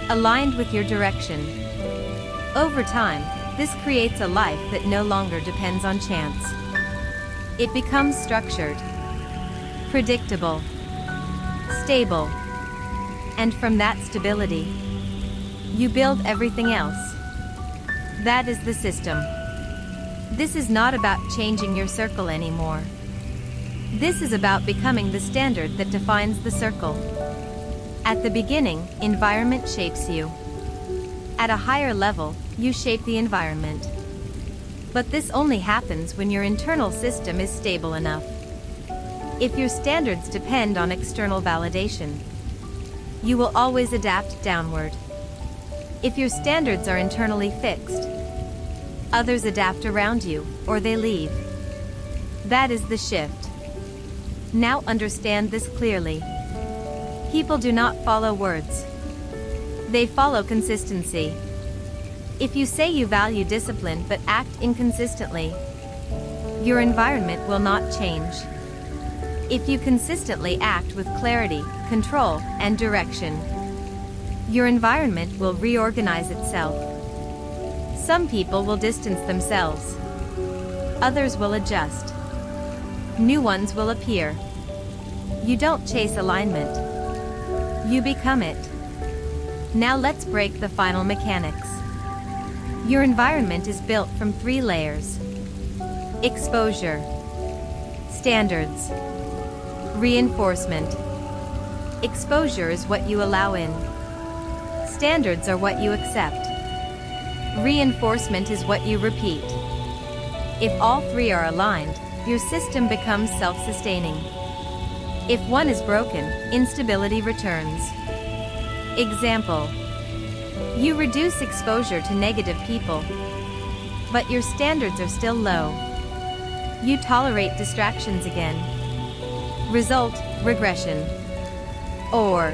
Aligned with your direction. Over time, this creates a life that no longer depends on chance. It becomes structured, predictable, stable, and from that stability, you build everything else. That is the system. This is not about changing your circle anymore. This is about becoming the standard that defines the circle. At the beginning, environment shapes you. At a higher level, you shape the environment. But this only happens when your internal system is stable enough. If your standards depend on external validation, you will always adapt downward. If your standards are internally fixed, others adapt around you, or they leave. That is the shift. Now understand this clearly. People do not follow words. They follow consistency. If you say you value discipline but act inconsistently, your environment will not change. If you consistently act with clarity, control, and direction, your environment will reorganize itself. Some people will distance themselves. Others will adjust. New ones will appear. You don't chase alignment. You become it. Now let's break the final mechanics. Your environment is built from 3 layers. Exposure. Standards. Reinforcement. Exposure is what you allow in. Standards are what you accept. Reinforcement is what you repeat. If all 3 are aligned, your system becomes self-sustaining. If one is broken, instability returns. Example. You reduce exposure to negative people, but your standards are still low. You tolerate distractions again. Result, regression. Or,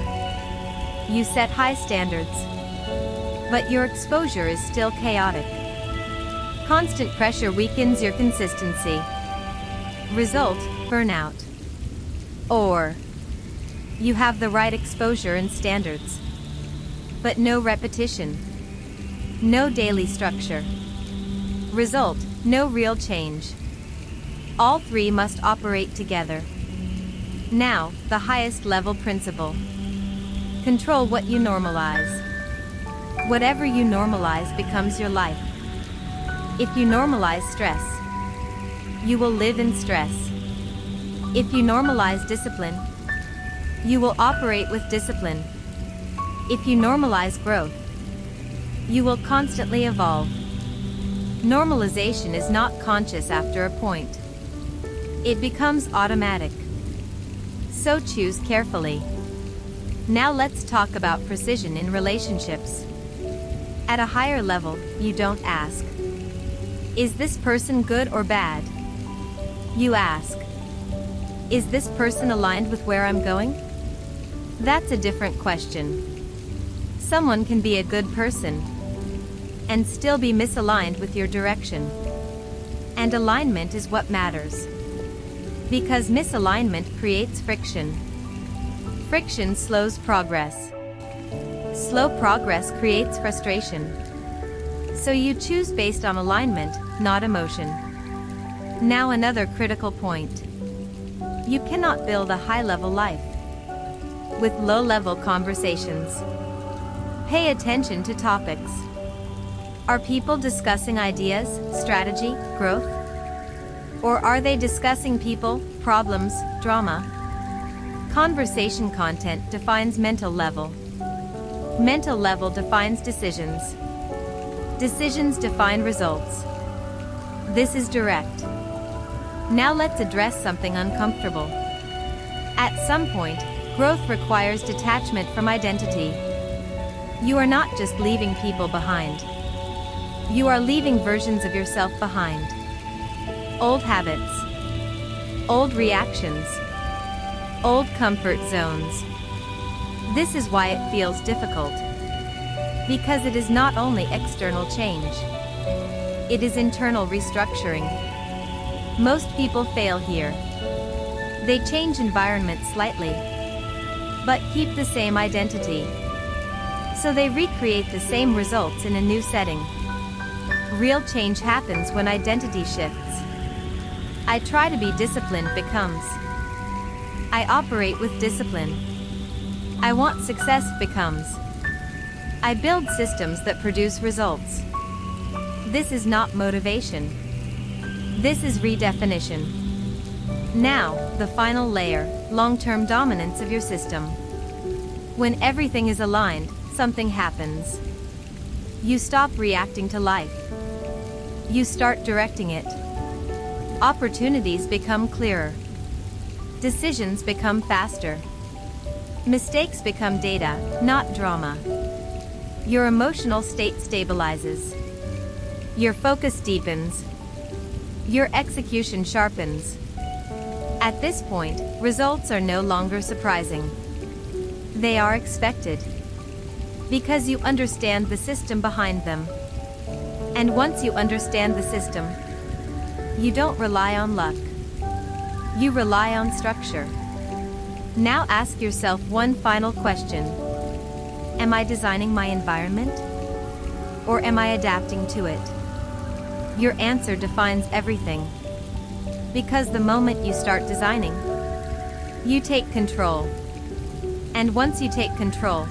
you set high standards, but your exposure is still chaotic. Constant pressure weakens your consistency. Result, burnout. Or, you have the right exposure and standards, but no repetition. No daily structure. Result, no real change. All 3 must operate together. Now, the highest level principle. Control what you normalize. Whatever you normalize becomes your life. If you normalize stress, you will live in stress. If you normalize discipline, you will operate with discipline. If you normalize growth, you will constantly evolve. Normalization is not conscious after a point. It becomes automatic. So choose carefully. Now let's talk about precision in relationships. At a higher level, you don't ask, is this person good or bad? You ask, is this person aligned with where I'm going? That's a different question. Someone can be a good person and still be misaligned with your direction. And alignment is what matters. Because misalignment creates friction. Friction slows progress. Slow progress creates frustration. So you choose based on alignment, not emotion. Now another critical point. You cannot build a high-level life with low-level conversations. Pay attention to topics. Are people discussing ideas, strategy, growth? Or are they discussing people, problems, drama? Conversation content defines mental level. Mental level defines decisions. Decisions define results. This is direct. Now let's address something uncomfortable. At some point, growth requires detachment from identity. You are not just leaving people behind. You are leaving versions of yourself behind. Old habits. Old reactions. Old comfort zones. This is why it feels difficult. Because it is not only external change. It is internal restructuring. Most people fail here. They change environment slightly, but keep the same identity. So they recreate the same results in a new setting. Real change happens when identity shifts. I try to be disciplined becomes I operate with discipline. I want success becomes I build systems that produce results. This is not motivation. This is redefinition. Now, the final layer, long-term dominance of your system. When everything is aligned, something happens. You stop reacting to life. You start directing it. Opportunities become clearer. Decisions become faster. Mistakes become data, not drama. Your emotional state stabilizes. Your focus deepens. Your execution sharpens. At this point, results are no longer surprising. They are expected. Because you understand the system behind them. And once you understand the system, you don't rely on luck. You rely on structure. Now ask yourself one final question. Am I designing my environment? Or am I adapting to it? Your answer defines everything. Because the moment you start designing, you take control. And once you take control,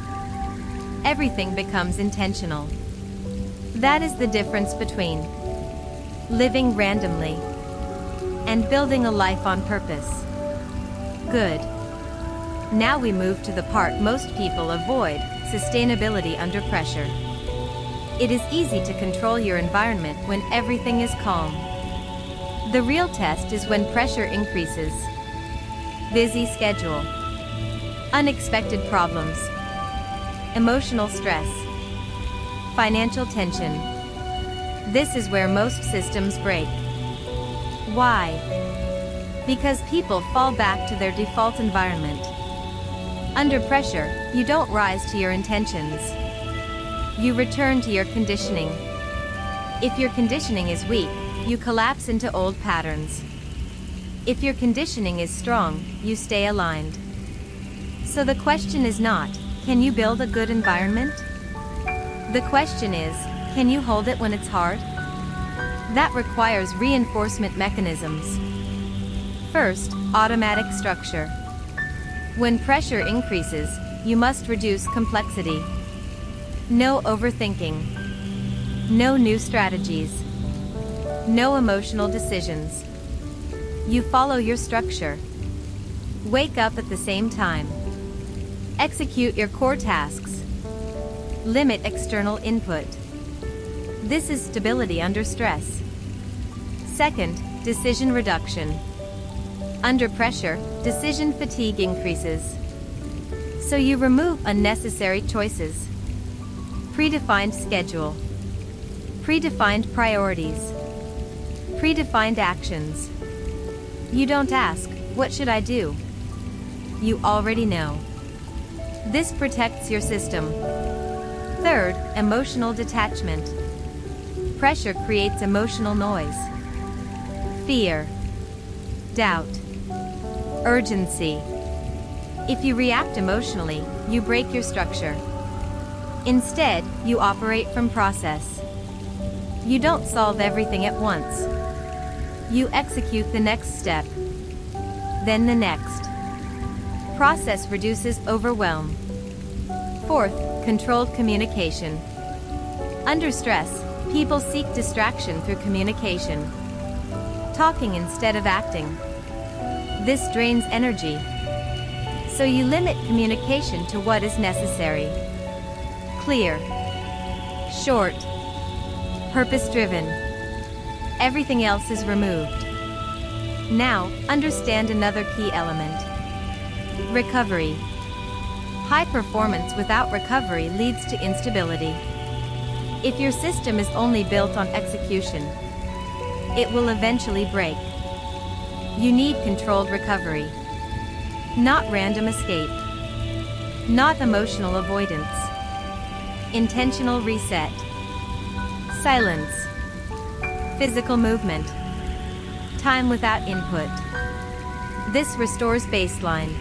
everything becomes intentional. That is the difference between living randomly and building a life on purpose. Good. Now we move to the part most people avoid, sustainability under pressure. It is easy to control your environment when everything is calm. The real test is when pressure increases. Busy schedule. Unexpected problems. Emotional stress. Financial tension. This is where most systems break. Why? Because people fall back to their default environment. Under pressure, you don't rise to your intentions. You return to your conditioning. If your conditioning is weak, you collapse into old patterns. If your conditioning is strong, you stay aligned. So the question is not, can you build a good environment? The question is, can you hold it when it's hard? That requires reinforcement mechanisms. First, automatic structure. When pressure increases, you must reduce complexity. No overthinking. No new strategies. No emotional decisions. You follow your structure. Wake up at the same time. Execute your core tasks. Limit external input. This is stability under stress. Second, decision reduction. Under pressure, decision fatigue increases. So you remove unnecessary choices. Predefined schedule. Predefined priorities. Predefined actions. You don't ask, what should I do? You already know. This protects your system. Third, emotional detachment. Pressure creates emotional noise. Fear. Doubt. Urgency. If you react emotionally, you break your structure. Instead, you operate from process. You don't solve everything at once. You execute the next step, then the next. Process reduces overwhelm. Fourth, controlled communication. Under stress, people seek distraction through communication, talking instead of acting. This drains energy. So you limit communication to what is necessary. Clear, short, purpose-driven. Everything else is removed. Now, understand another key element. Recovery. High performance without recovery leads to instability. If your system is only built on execution, it will eventually break. You need controlled recovery. Not random escape. Not emotional avoidance. Intentional reset. Silence. Physical movement. Time without input. This restores baseline.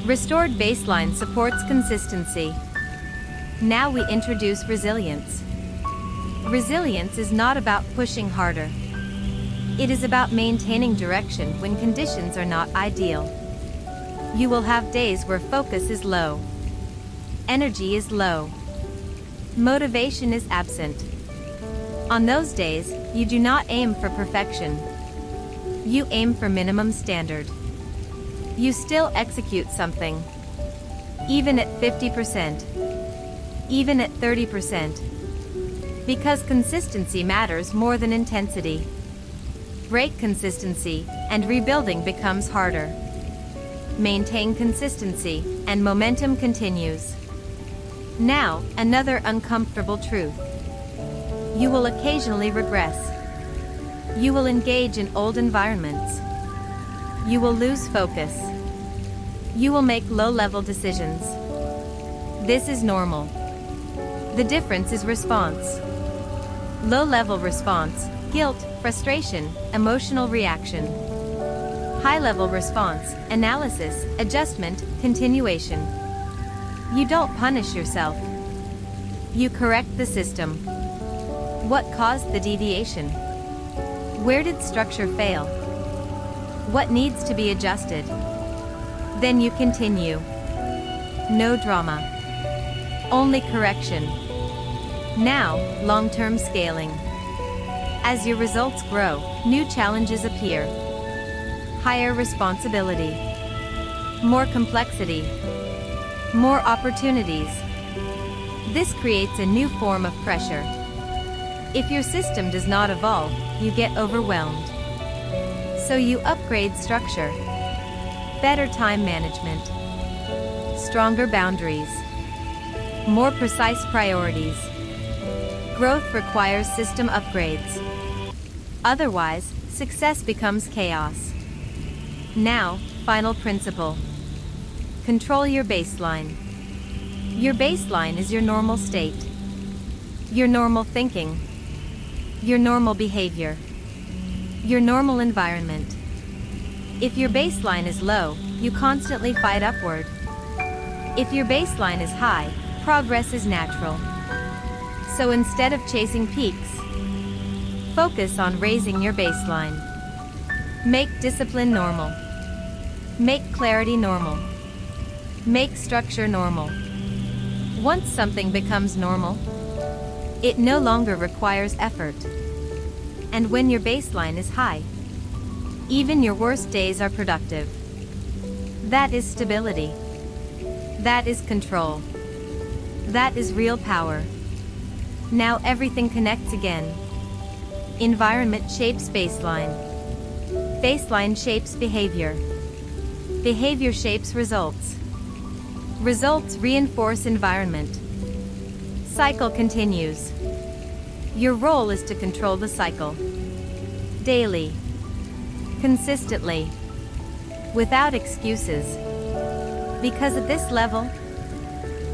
Restored baseline supports consistency. Now we introduce resilience. Resilience is not about pushing harder. It is about maintaining direction when conditions are not ideal. You will have days where focus is low. Energy is low. Motivation is absent. On those days, you do not aim for perfection. You aim for minimum standard. You still execute something. Even at 50%. Even at 30%. Because consistency matters more than intensity. Break consistency, and rebuilding becomes harder. Maintain consistency, and momentum continues. Now, another uncomfortable truth. You will occasionally regress. You will engage in old environments. You will lose focus. You will make low-level decisions. This is normal. The difference is response. Low-level response, guilt, frustration, emotional reaction. High-level response, analysis, adjustment, continuation. You don't punish yourself. You correct the system. What caused the deviation? Where did structure fail? What needs to be adjusted? Then you continue. No drama. Only correction. Now, long-term scaling. As your results grow, new challenges appear. Higher responsibility. More complexity. More opportunities. This creates a new form of pressure. If your system does not evolve, you get overwhelmed. So you upgrade structure. Better time management. Stronger boundaries. More precise priorities. Growth requires system upgrades. Otherwise, success becomes chaos. Now, final principle. Control your baseline. Your baseline is your normal state. Your normal thinking. Your normal behavior. Your normal environment. If your baseline is low, you constantly fight upward. If your baseline is high, progress is natural. So instead of chasing peaks, focus on raising your baseline. Make discipline normal. Make clarity normal. Make structure normal. Once something becomes normal, it no longer requires effort. And when your baseline is high, even your worst days are productive. That is stability. That is control. That is real power. Now everything connects again. Environment shapes baseline. Baseline shapes behavior. Behavior shapes results. Results reinforce environment. Cycle continues. Your role is to control the cycle. Daily. Consistently. Without excuses. Because at this level,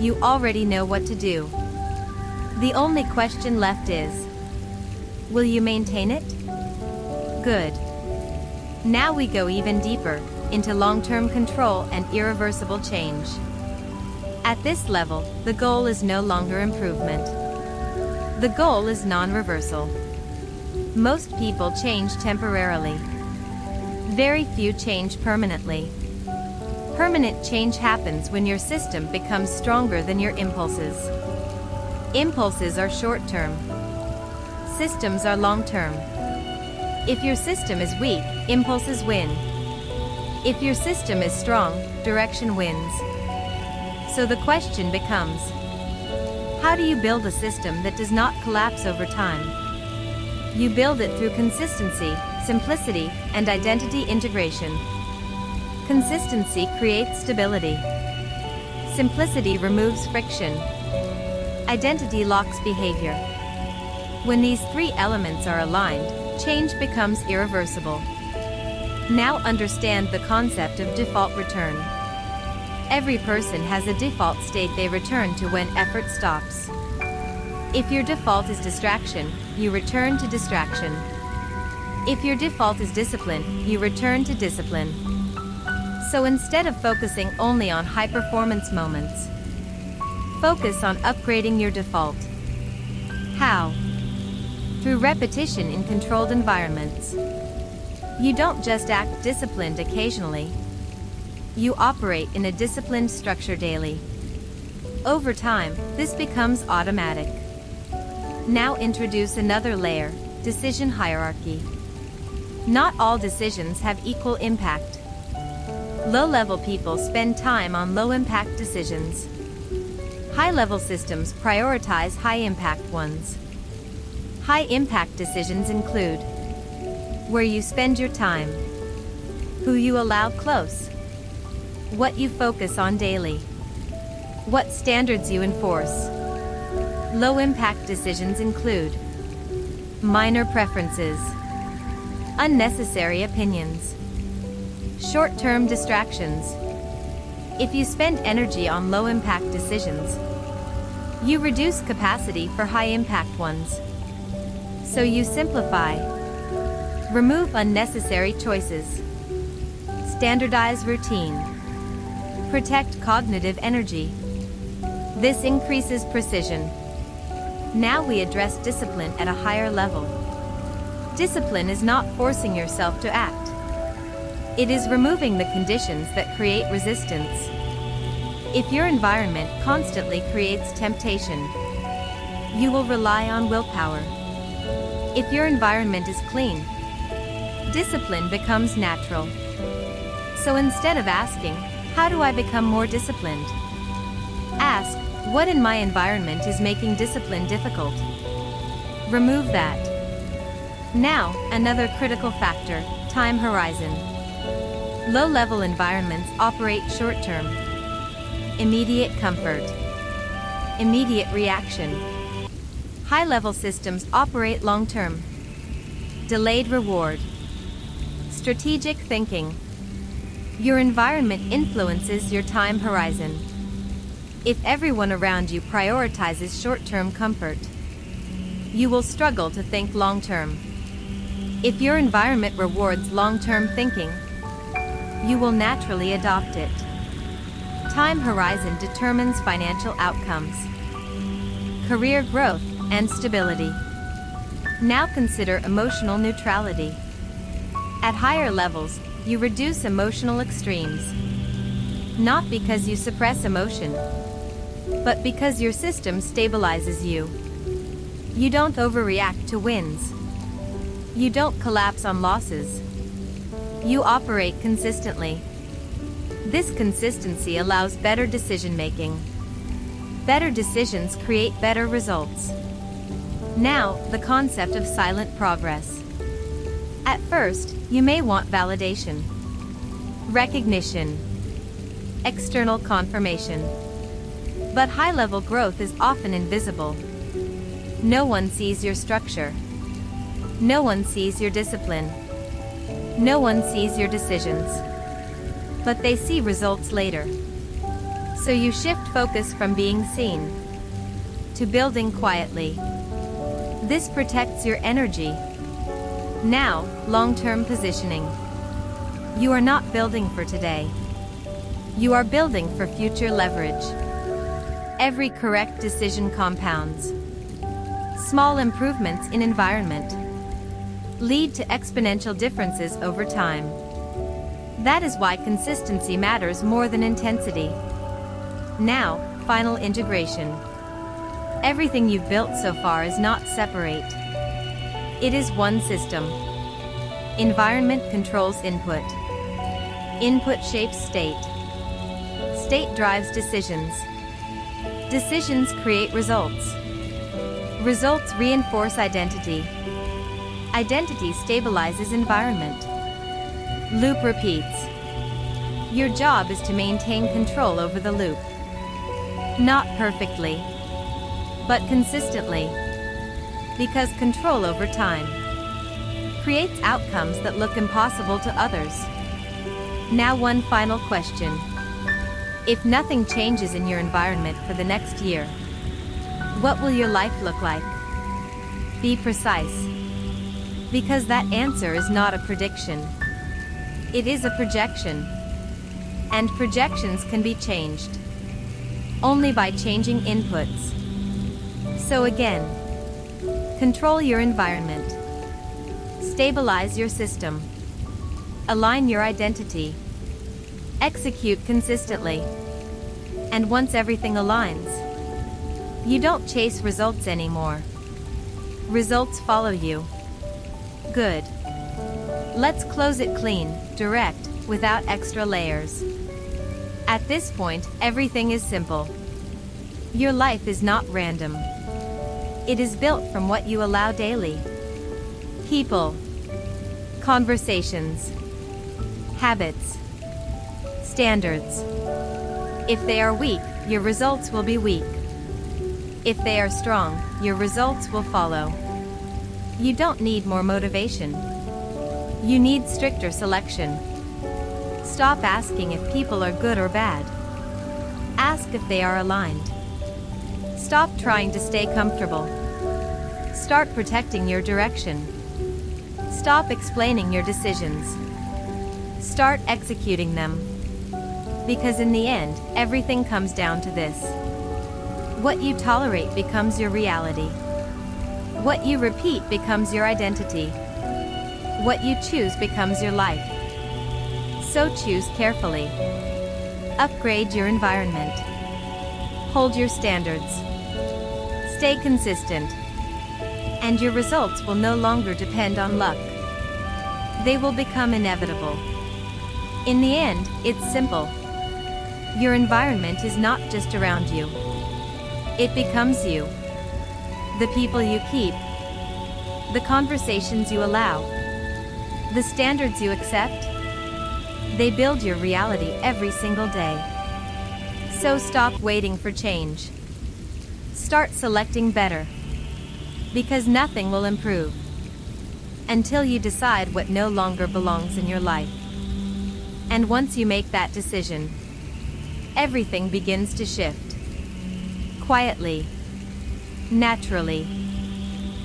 you already know what to do. The only question left is, will you maintain it? Good. Now we go even deeper. into long-term control and irreversible change. At this level, the goal is no longer improvement. The goal is non-reversal. Most people change temporarily. Very few change permanently. Permanent change happens when your system becomes stronger than your impulses. Impulses are short-term. Systems are long-term. If your system is weak, impulses win. If your system is strong, direction wins. So the question becomes, how do you build a system that does not collapse over time? You build it through consistency, simplicity, and identity integration. Consistency creates stability. Simplicity removes friction. Identity locks behavior. When these three elements are aligned, change becomes irreversible. Now understand the concept of default return. Every person has a default state they return to when effort stops. If your default is distraction, you return to distraction. If your default is discipline, you return to discipline. So instead of focusing only on high-performance moments, focus on upgrading your default. How? Through repetition in controlled environments. You don't just act disciplined occasionally. You operate in a disciplined structure daily. Over time, this becomes automatic. Now introduce another layer, decision hierarchy. Not all decisions have equal impact. Low-level people spend time on low-impact decisions. High-level systems prioritize high-impact ones. High-impact decisions include where you spend your time, who you allow close, what you focus on daily, what standards you enforce. Low-impact decisions include minor preferences, unnecessary opinions, short-term distractions. If you spend energy on low-impact decisions, you reduce capacity for high-impact ones. So you simplify, remove unnecessary choices, standardize routine, protect cognitive energy. This increases precision. Now we address discipline at a higher level. Discipline is not forcing yourself to act. It is removing the conditions that create resistance. If your environment constantly creates temptation, you will rely on willpower. If your environment is clean, discipline becomes natural. So instead of asking, how do I become more disciplined? Ask, what in my environment is making discipline difficult? Remove that. Now, another critical factor, time horizon. Low-level environments operate short-term. Immediate comfort. Immediate reaction. High-level systems operate long-term. Delayed reward. Strategic thinking. Your environment influences your time horizon. If everyone around you prioritizes short-term comfort, you will struggle to think long-term. If your environment rewards long-term thinking, you will naturally adopt it. Time horizon determines financial outcomes, career growth, and stability. Now consider emotional neutrality. At higher levels, you reduce emotional extremes. Not because you suppress emotion, but because your system stabilizes you. You don't overreact to wins. You don't collapse on losses. You operate consistently. This consistency allows better decision-making. Better decisions create better results. Now, the concept of silent progress. At first, you may want validation, recognition, external confirmation. But high-level growth is often invisible. No one sees your structure. No one sees your discipline. No one sees your decisions. But they see results later. So you shift focus from being seen to building quietly. This protects your energy. Now, long-term positioning. You are not building for today. You are building for future leverage. Every correct decision compounds. Small improvements in environment lead to exponential differences over time. That is why consistency matters more than intensity. Now, final integration. Everything you've built so far is not separate. It is one system. Environment controls input. Input shapes state. State drives decisions. Decisions create results. Results reinforce identity. Identity stabilizes environment. Loop repeats. Your job is to maintain control over the loop. Not perfectly, but consistently. Because control over time creates outcomes that look impossible to others. Now, one final question. If nothing changes in your environment for the next year, what will your life look like? Be precise. Because that answer is not a prediction. It is a projection. And projections can be changed only by changing inputs. So again, control your environment. Stabilize your system. Align your identity. Execute consistently. And once everything aligns, you don't chase results anymore. Results follow you. Good. Let's close it clean, direct, without extra layers. At this point, everything is simple. Your life is not random. It is built from what you allow daily. People, conversations, habits, standards. If they are weak, your results will be weak. If they are strong, your results will follow. You don't need more motivation. You need stricter selection. Stop asking if people are good or bad. Ask if they are aligned. Stop trying to stay comfortable. Start protecting your direction. Stop explaining your decisions. Start executing them. Because in the end, everything comes down to this. What you tolerate becomes your reality. What you repeat becomes your identity. What you choose becomes your life. So choose carefully. Upgrade your environment. Hold your standards. Stay consistent. And your results will no longer depend on luck. They will become inevitable. In the end, it's simple. Your environment is not just around you. It becomes you. The people you keep. The conversations you allow. The standards you accept. They build your reality every single day. So stop waiting for change. Start selecting better. Because nothing will improve until you decide what no longer belongs in your life. And once you make that decision, everything begins to shift. Quietly. Naturally.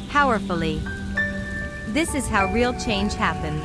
Powerfully. This is how real change happens.